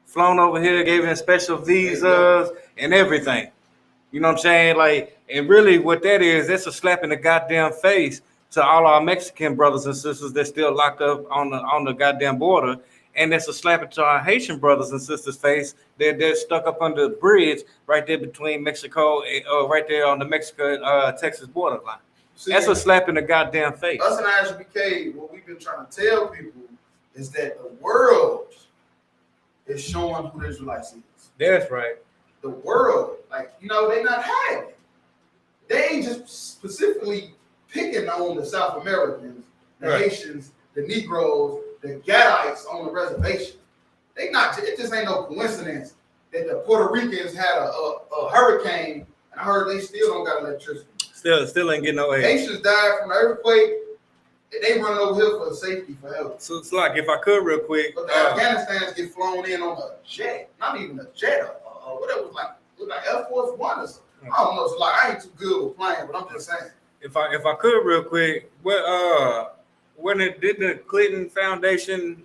flown over here, gave them special visas and everything. You know what I'm saying? Like, and really, what that is, that's a slap in the goddamn face to all our Mexican brothers and sisters that's still locked up on the goddamn border. And that's a slap into our Haitian brothers and sisters' face. They're stuck up under the bridge right there between Mexico, right there on the Mexico-Texas borderline. That's a slap in the goddamn face. Us in ISBK, what we've been trying to tell people is that the world is showing who the Israelites is. That's right. The world, like, you know, they not hiding. They ain't just specifically picking on the South Americans, the Haitians, the Negroes, the Gadites on the reservation. They not. It just ain't no coincidence that the Puerto Ricans had a hurricane, and I heard they still don't got electricity. Still ain't getting no aid. Haitians died from the earthquake. They run over here for safety, for help. So it's like, if I could real quick. But the Afghanistans get flown in on a jet, not even a jet, whatever it was like. It was like Air Force One or something. I don't know. So like, I ain't too good with flying, but I'm just saying. If I could real quick, when did the Clinton Foundation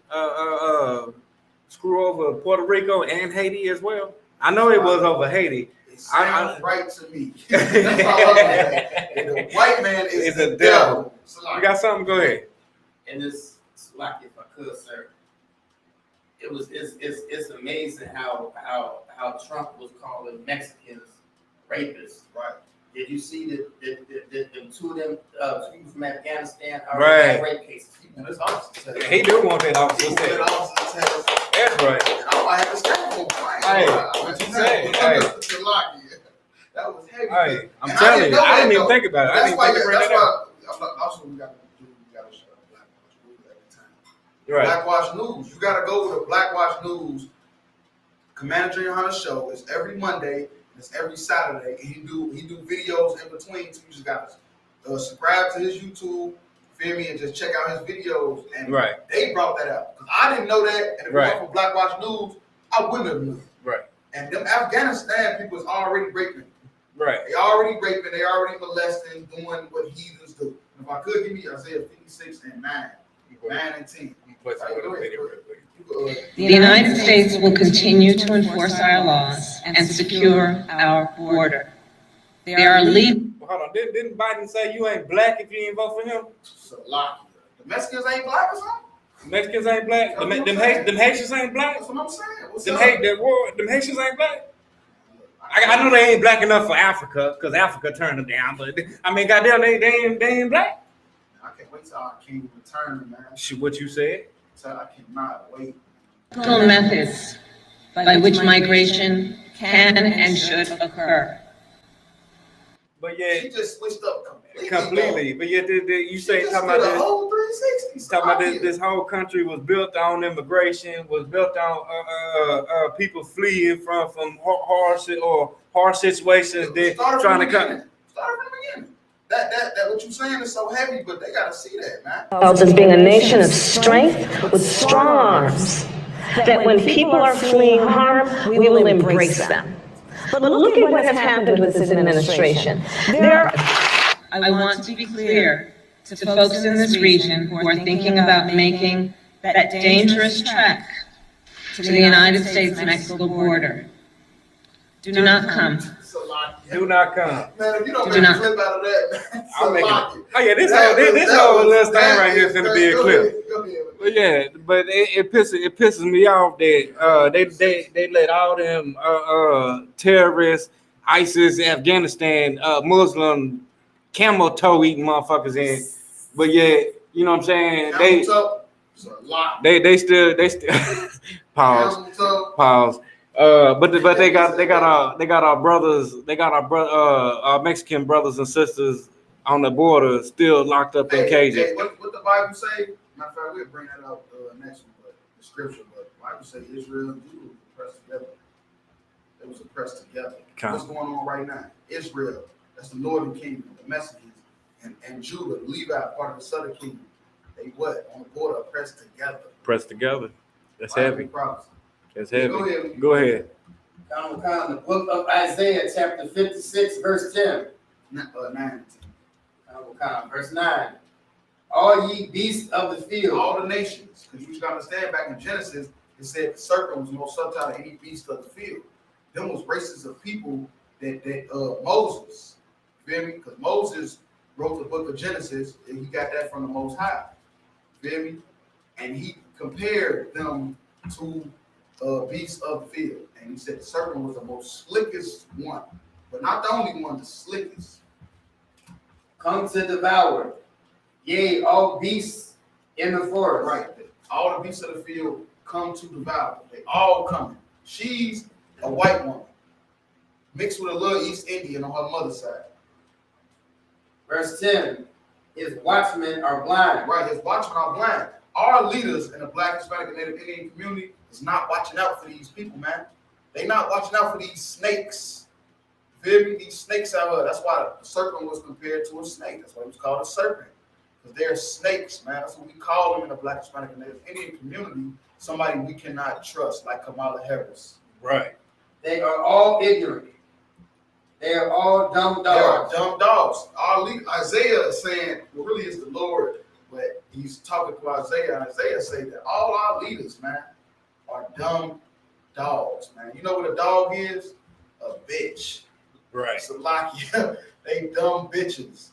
screw over Puerto Rico and Haiti as well? I know it was over Haiti. It sounds right to me. That's all I'm saying. The white man is the devil. You got something? Go ahead. And this, like, if I could, sir, it's amazing how Trump was calling Mexicans rapists. Right. Did you see the two of them people from Afghanistan already had rape cases? He do want that officer test. That's right. I might have to stand for Hey, what you say? Hey. That was heavy. Hey, I'm telling you, I didn't even think about it. That's why also we got to show Blackwash News every time. Right. Blackwash News. You got to go to the Blackwash News. Commander Junior Hunter show is every Monday. It's every Saturday. And he do videos in between. So you just got to subscribe to his YouTube. Feel me, and just check out his videos. And they brought that out. Because I didn't know that. And if it wasn't for Blackwash News, I wouldn't have known. Right. And them Afghanistan people is already raping. Right. They already raping, they already molesting, doing what heathens do. If I could give me Isaiah 56 and 9 and 10. The United States will continue to enforce our laws and secure our border. They are legal. Hold on, didn't Biden say you ain't black if you ain't vote for him? The Mexicans ain't black or something? Mexicans ain't black? Them Haitians ain't black? That's what I'm saying. Them Haitians ain't black? I know they ain't black enough for Africa, because Africa turned them down, but I mean, goddamn, they ain't black. I can't wait till our king return, man. What you said? So I cannot wait. Methods by which migration can and should occur. But yeah, she just switched up completely. But yet, you say talking about the whole 360. Talking about this whole country was built on immigration, was built on people fleeing from harsh situations. They're trying to come. Start from the beginning. That what you're saying is so heavy, but they gotta see that, man. As being a nation of strength with strong arms, that when people are fleeing harm, we will embrace them. But look at what has happened with this administration. I want to be clear to folks in this region who are thinking about making that dangerous trek to the United States-Mexico border. Do not come. Do not come. Man, if you don't Do make a not. clip out of that, man, I'm making Salaki. it. Oh yeah, this whole little thing right here is gonna be a clip. But yeah, but it pisses me off that they let all them terrorists, ISIS, Afghanistan, Muslim camel toe eating motherfuckers in. But yeah, you know what I'm saying? They still pause. But they got our brothers, our Mexican brothers and sisters on the border still locked up in cages. Hey, what the Bible say? Matter of fact, we'll bring that up next one, but the scripture, but the Bible say Israel and Judah were oppressed together. They was oppressed together. What's going on right now? Israel, that's the northern kingdom, the Mexicans, and Judah, Levi, part of the southern kingdom. They what? On the border, oppressed together. Pressed together. That's Bible heavy. prophecy. That's heavy. Go ahead. The book of Isaiah, chapter 56, verse 10. 9. Verse 9. All ye beasts of the field. All the nations. Because you got to understand, back in Genesis, it said the serpent was more subtle than any beast of the field. Them was races of people that Moses. Feel me? Because Moses wrote the book of Genesis, and he got that from the Most High. Feel me? And he compared them to beasts of the field. And he said the serpent was the most slickest one. But not the only one, the slickest. Come to devour. Yea, all beasts in the forest. Right. All the beasts of the field come to devour. They all coming. She's a white woman mixed with a little East Indian on her mother's side. Verse 10. His watchmen are blind. Right, his watchmen are blind. Our leaders in the Black, Hispanic, and Native Indian community is not watching out for these people, man. They not watching out for these snakes. Feel me? These snakes out here. That's why the serpent was compared to a snake. That's why it was called a serpent. Because they're snakes, man. That's what we call them in the Black, Hispanic, and Native Indian community. Somebody we cannot trust, like Kamala Harris. Right. They are all ignorant. They are all dumb dogs. They are dumb dogs. Isaiah is saying, well, really it's the Lord, but he's talking to Isaiah, and Isaiah say that all our leaders, man, are dumb dogs, man. You know what a dog is? A bitch. Right. Salakia. They dumb bitches.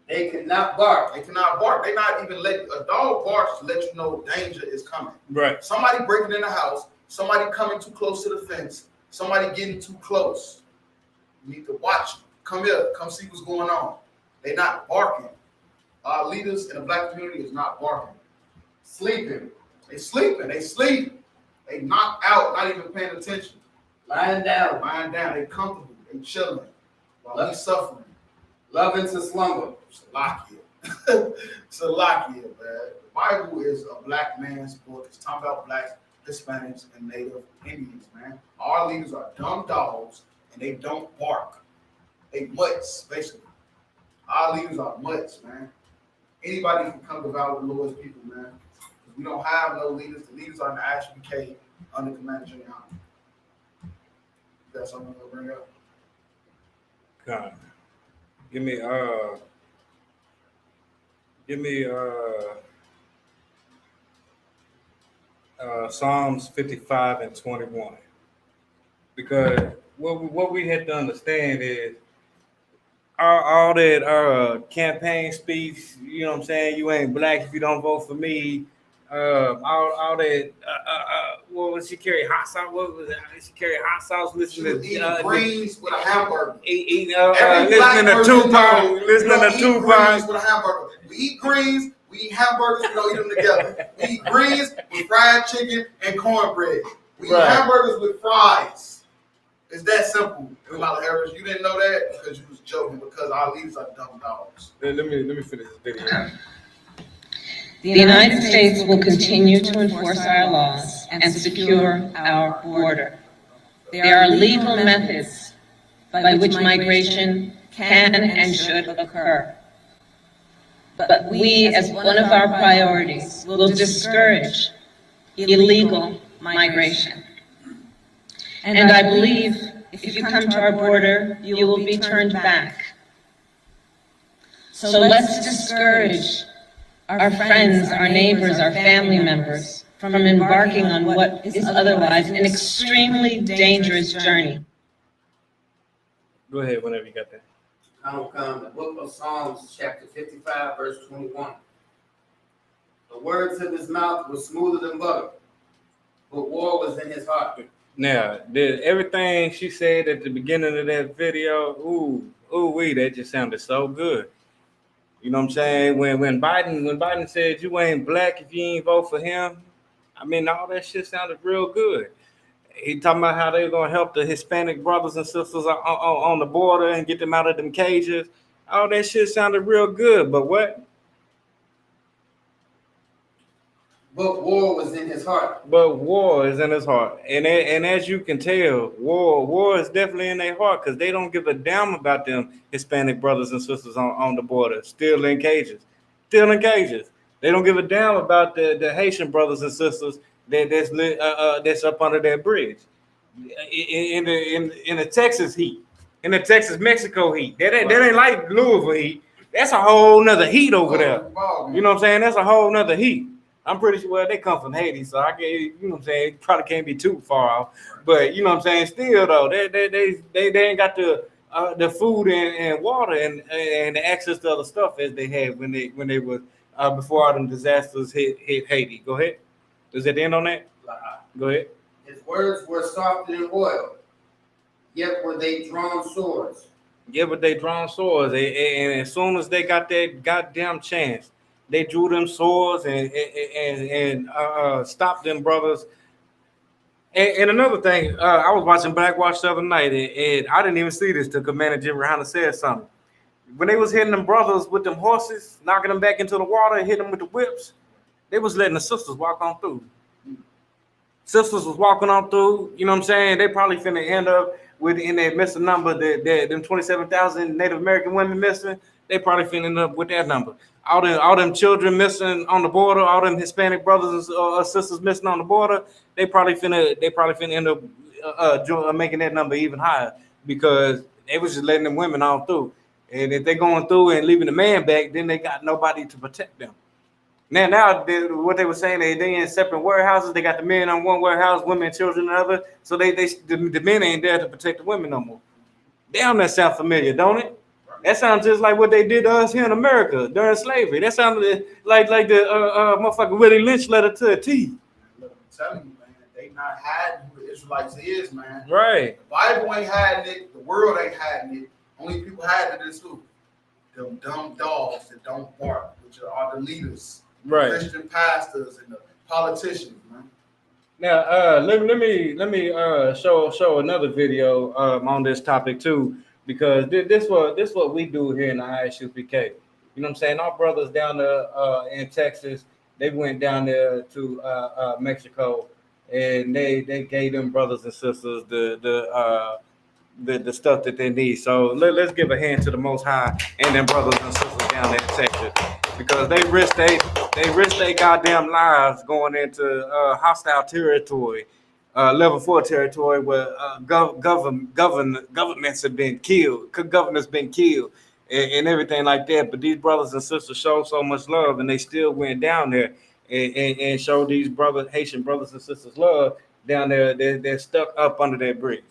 They cannot bark. They cannot bark. They not even a dog barks to let you know danger is coming. Right. Somebody breaking in the house, somebody coming too close to the fence, somebody getting too close. You need to watch them. Come here, come see what's going on. They're not barking. Our leaders in the Black community is not barking. Sleeping. They sleeping. They sleep. They knocked out, not even paying attention. Lying down. Lying down. They comfortable. They chilling while we suffering. Loving to slumber. Salakia. Salakia, man. The Bible is a black man's book. It's talking about blacks, Hispanics, and Native Indians, man. Our leaders are dumb dogs, and they don't bark. They mutts, basically. Our leaders are mutts, man. Anybody can come devour the Lord's people, man. We don't have no leaders. The leaders are in the ISBK under Commander General. You got something to bring up? God. Give me Psalms 55 and 21. Because what we had to understand is all that campaign speech, you know what I'm saying, you ain't black if you don't vote for me. All that what was she carry hot sauce? What was it? She carry hot sauce listening to greens with a hamburger. Listening to Tupac. Listening to Tupac with a hamburger. We eat greens, we eat hamburgers, we don't eat them together. We eat greens with fried chicken and cornbread. We eat hamburgers with fries. It's that simple, Kamala Harris. You didn't know that because you was joking, because our leaders are dumb dogs. Let me finish this video. The United States will continue to enforce our laws and secure our border. There are legal methods by which migration can and should occur. But we, as one of our priorities, will discourage illegal migration. And I believe if you come to our border, you will be turned back. So let's discourage our friends, our neighbors, our family members from embarking on what is otherwise an extremely dangerous journey. Go ahead whenever you got that. The book of Psalms, chapter 55, verse 21. The words of his mouth were smoother than butter, but war was in his heart. Now, everything she said at the beginning of that video, that just sounded so good. You know what I'm saying? When Biden said you ain't black if you ain't vote for him, I mean all that shit sounded real good. He talking about how they're gonna help the Hispanic brothers and sisters on the border and get them out of them cages. All that shit sounded real good, but what? But war was in his heart. But war is in his heart, and as you can tell, war is definitely in their heart because they don't give a damn about them Hispanic brothers and sisters on the border, still in cages. They don't give a damn about the Haitian brothers and sisters that's up under that bridge in the Texas heat, in the Texas Mexico heat. That ain't like Louisville heat. That's a whole nother heat over there. You know what I'm saying? That's a whole nother heat. I'm pretty sure they come from Haiti, so I get, you know what I'm saying, it probably can't be too far off. But you know what I'm saying, still though, they ain't got the food and water and the access to other stuff as they had when they was before all them disasters hit Haiti. Go ahead. Does that end on that? Go ahead. His words were softer than oil, yet were they drawn swords. And as soon as they got that goddamn chance, they drew them swords and stopped them brothers. And another thing, I was watching Black Watch the other night, and I didn't even see this till Commander General Hanna said something. When they was hitting them brothers with them horses, knocking them back into the water and hitting them with the whips, they was letting the sisters walk on through. Sisters was walking on through, you know what I'm saying? They probably finna end up in that missing number that them 27,000 Native American women missing. They probably finna end up with that number. All them children missing on the border, all them Hispanic brothers and sisters missing on the border. They probably finna end up making that number even higher because they was just letting them women on through. And if they going through and leaving the man back, then they got nobody to protect them. Now what they were saying, they in separate warehouses. They got the men on one warehouse, women and children on the other. So the men ain't there to protect the women no more. Damn, that sounds familiar, don't it? That sounds just like what they did to us here in America during slavery. That sounded like the motherfucking Willie Lynch letter to a T. Look, I'm telling you, man, they not hiding who the Israelites is, man. Right. The Bible ain't hiding it. The world ain't hiding it. Only people hiding it is who? Them dumb dogs that don't bark, which are the leaders, right? Christian pastors and the politicians, man. Now, let me show another video on this topic too, because this what we do here in the ISUPK. You know what I'm saying? Our brothers down there in Texas, they went down there to Mexico, and they gave them brothers and sisters the stuff that they need. So let's give a hand to the Most High and them brothers and sisters down there in Texas, because they risk their goddamn lives going into hostile territory, level 4 territory where governments have been killed, governors been killed, and everything like that. But these brothers and sisters showed so much love, and they still went down there and showed these Haitian brothers and sisters love down there. They're stuck up under that bridge.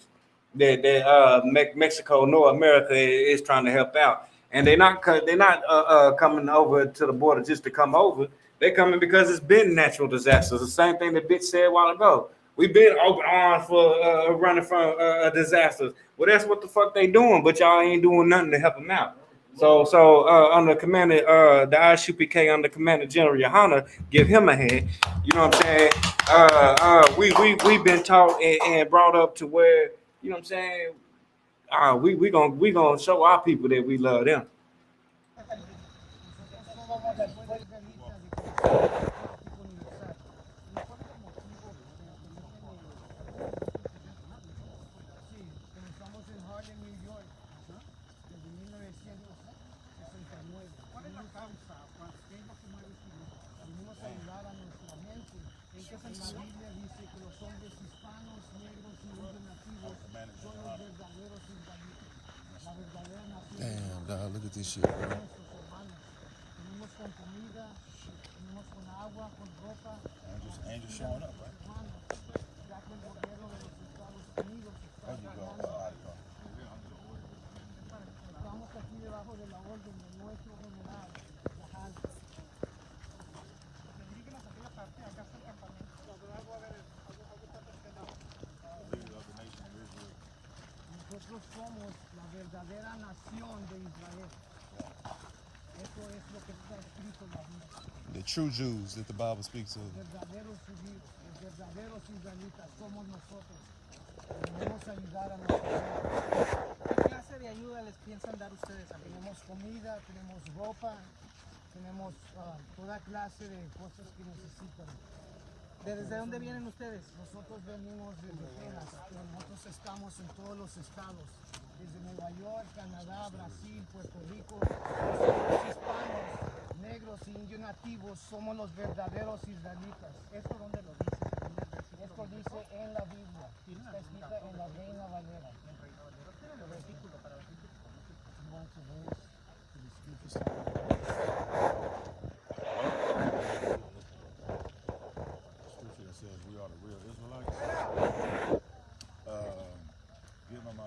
Mexico, North America is trying to help out, and they're not coming over to the border just to come over. They're coming because it's been natural disasters. The same thing that bitch said a while ago. We've been open arms for running from disasters. Well, that's what the fuck they doing, but y'all ain't doing nothing to help them out. So under Commander, the ISUPK under Commander General Yohana, give him a hand. You know what I'm saying? We've been taught and brought up to where, you know what I'm saying? We gonna show our people that we love them. Damn, dog, look at this shit, bro. Angels showing up, right? There you go. Estamos aquí debajo de la orden de nuestro general. Nosotros somos la verdadera nación de Israel. Eso es lo que está escrito en la Biblia. The true Jews that the Bible speaks of. Los verdaderos judíos, los verdaderos israelitas somos nosotros. Debemos ayudar a nuestros hermanos. ¿Qué clase de ayuda les piensan dar ustedes? Tenemos comida, tenemos ropa, tenemos toda clase de cosas que necesitan. ¿Desde dónde vienen ustedes? Nosotros venimos desde Texas, pero nosotros estamos en todos los estados, desde Nueva York, Canadá, Brasil, Puerto Rico. Los hispanos, negros e indios nativos somos los verdaderos israelitas. ¿Esto dónde lo dice? Esto dice en la Biblia, está escrita en la Reina Valera. ¿Tiene el versículo para la gente que conoce? Says we are the real Israelites. Give them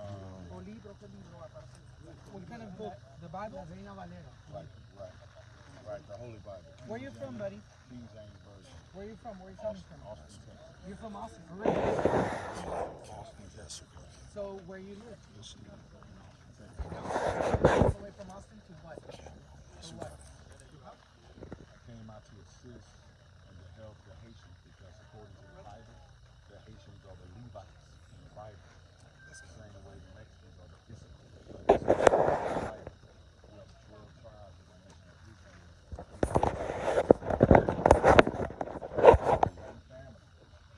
What kind of book? The Bible? La Reina Valera. Right, the Holy Bible. Where you from, buddy? King James Version. Where you from? Where you coming from? Austin, Texas. You're from Austin, correct? Austin, Texas. So where you live? All the way from Austin to what? To what? I came out to assist and to help the Haitians because according to the Bible, the Haitians are the Levites in the Bible. That's the same way the Mexicans are the Issachars. We have 12 tribes in the nation of Israel. One family,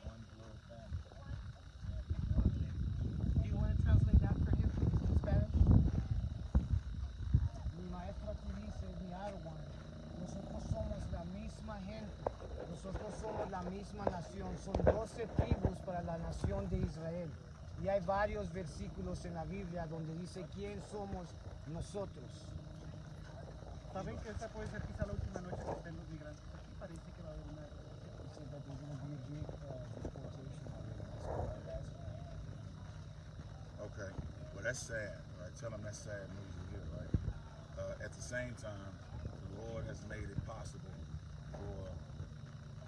one blood family. Do you want to translate that for him in Spanish? Mi maestro aquí dice, mi Ahmawan, nosotros somos la misma gente, nosotros somos la misma nación, son 12 tribus para la nación de Israel. Y hay varios versículos en la Biblia donde dice quién somos nosotros. ¿Saben que esta puede ser quizá la última noche que estén los migrantes aquí? Parece que va a haber una... Okay, well that's sad, right? Tell them that's sad news to hear, right? At the same time, the Lord has made it possible for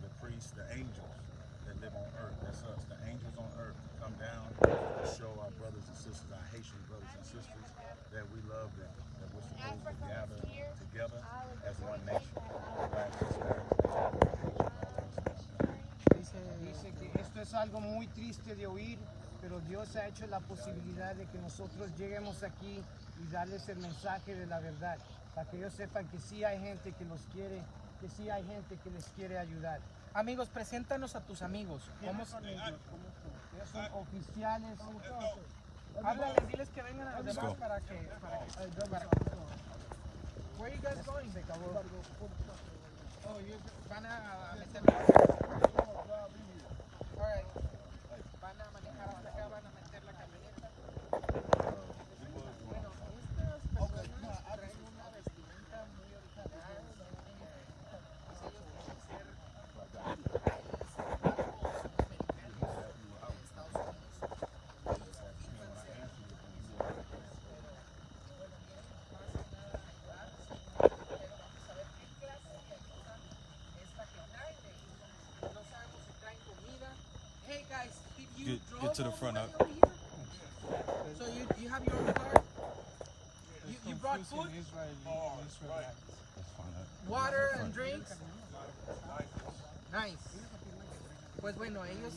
the priests, the angels that live on earth, that's us, the angels on earth, to come down to show our brothers and sisters, our Haitian brothers and sisters, that we love them, that we're supposed to gather together as one nation. Dice que esto es algo muy triste de oír, pero Dios ha hecho la posibilidad de que nosotros lleguemos aquí y darles el mensaje de la verdad, para que ellos sepan que sí hay gente que los quiere, que sí hay gente que les quiere ayudar. Amigos, preséntanos a tus amigos. ¿Cómo son ellos? Ellos son oficiales. Háblales, diles que vengan a los demás para que... Where are you guys going? Oh, van a meterlo. Alright. Van a manejar hasta acá, van a meter la camioneta. Bueno, estas personas traen una vestimenta muy original. Hey guys, did you Get to the front of over here? So you have your own car? You brought food? Water and drinks? Nice. Pues bueno, ellos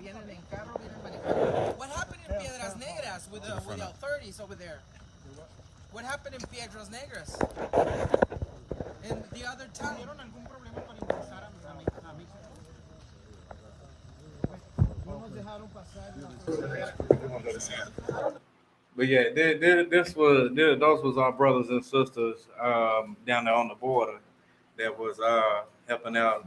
vienen en carro, vienen manejando. What happened in Piedras Negras with the authorities over there? What happened in Piedras Negras? In the other town? ¿Tuvieron algún problema para ingresar a México? No nos dejaron pasar. But yeah, those was our brothers and sisters down there on the border that was helping out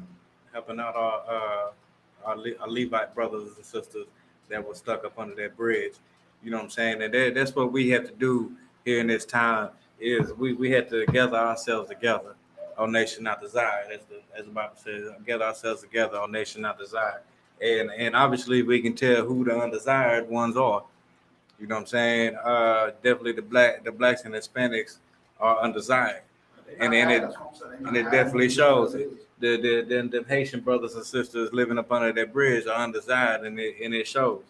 our Levite brothers and sisters that were stuck up under that bridge. You know what I'm saying? And that's what we had to do here in this time is we had to gather ourselves together O nation not desired, as the Bible says, gather ourselves together, O nation not desired. And obviously we can tell who the undesired ones are. You know what I'm saying? Definitely the blacks and Hispanics are undesired. And it definitely shows it. The Haitian brothers and sisters living up under that bridge are undesired, and it shows.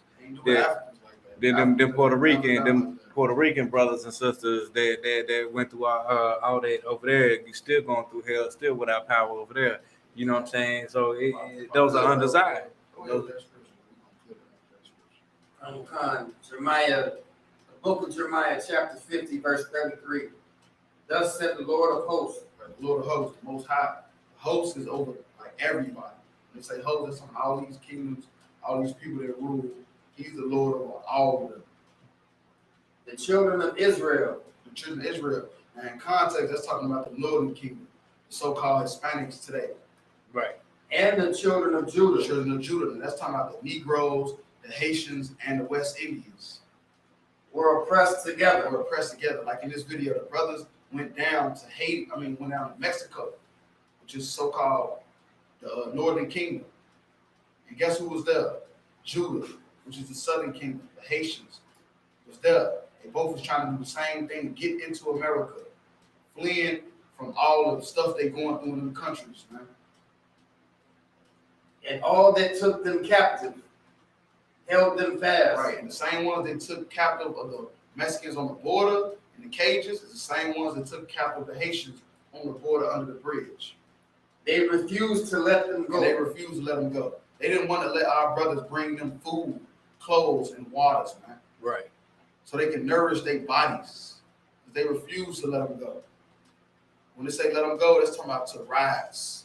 Them Puerto Rican brothers and sisters that went through all that over there, you still going through hell, still without power over there. You know what I'm saying? So those are undesired. Jeremiah, the book of Jeremiah, chapter 50, verse 33. Thus said the Lord of hosts. The Lord of hosts, the Most High. Host is over like everybody. When they say host, that's on all these kingdoms, all these people that rule. He's the Lord over all of them. The children of Israel. The children of Israel. And in context, that's talking about the northern kingdom, the so-called Hispanics today. Right. And the children of Judah. The children of Judah. And that's talking about the Negroes, the Haitians, and the West Indians. Were oppressed together. Like in this video, the brothers went down to Haiti, went down to Mexico, which is so-called the Northern Kingdom. And guess who was there? Judah, which is the Southern Kingdom. The Haitians was there. They both was trying to do the same thing, get into America, fleeing from all the stuff they going through in the countries, man. And all that took them captive held them fast. Right, and the same ones that took captive of the Mexicans on the border in the cages is the same ones that took captive the Haitians on the border under the bridge. They refused to let them go. They didn't want to let our brothers bring them food, clothes, and waters, man. Right. So they can nourish their bodies. They refuse to let them go. When they say let them go, that's talking about to rise.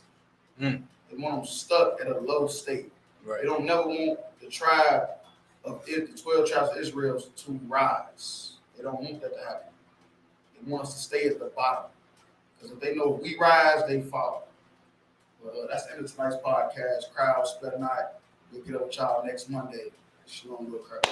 They want them stuck at a low state. Right. They don't never want the tribe of the 12 tribes of Israel to rise. They don't want that to happen. They want us to stay at the bottom. Because if they know if we rise, they fall. Well, that's the end of tonight's podcast. Crowd, spare not. We'll get up with y'all next Monday. Shalom, little crowd.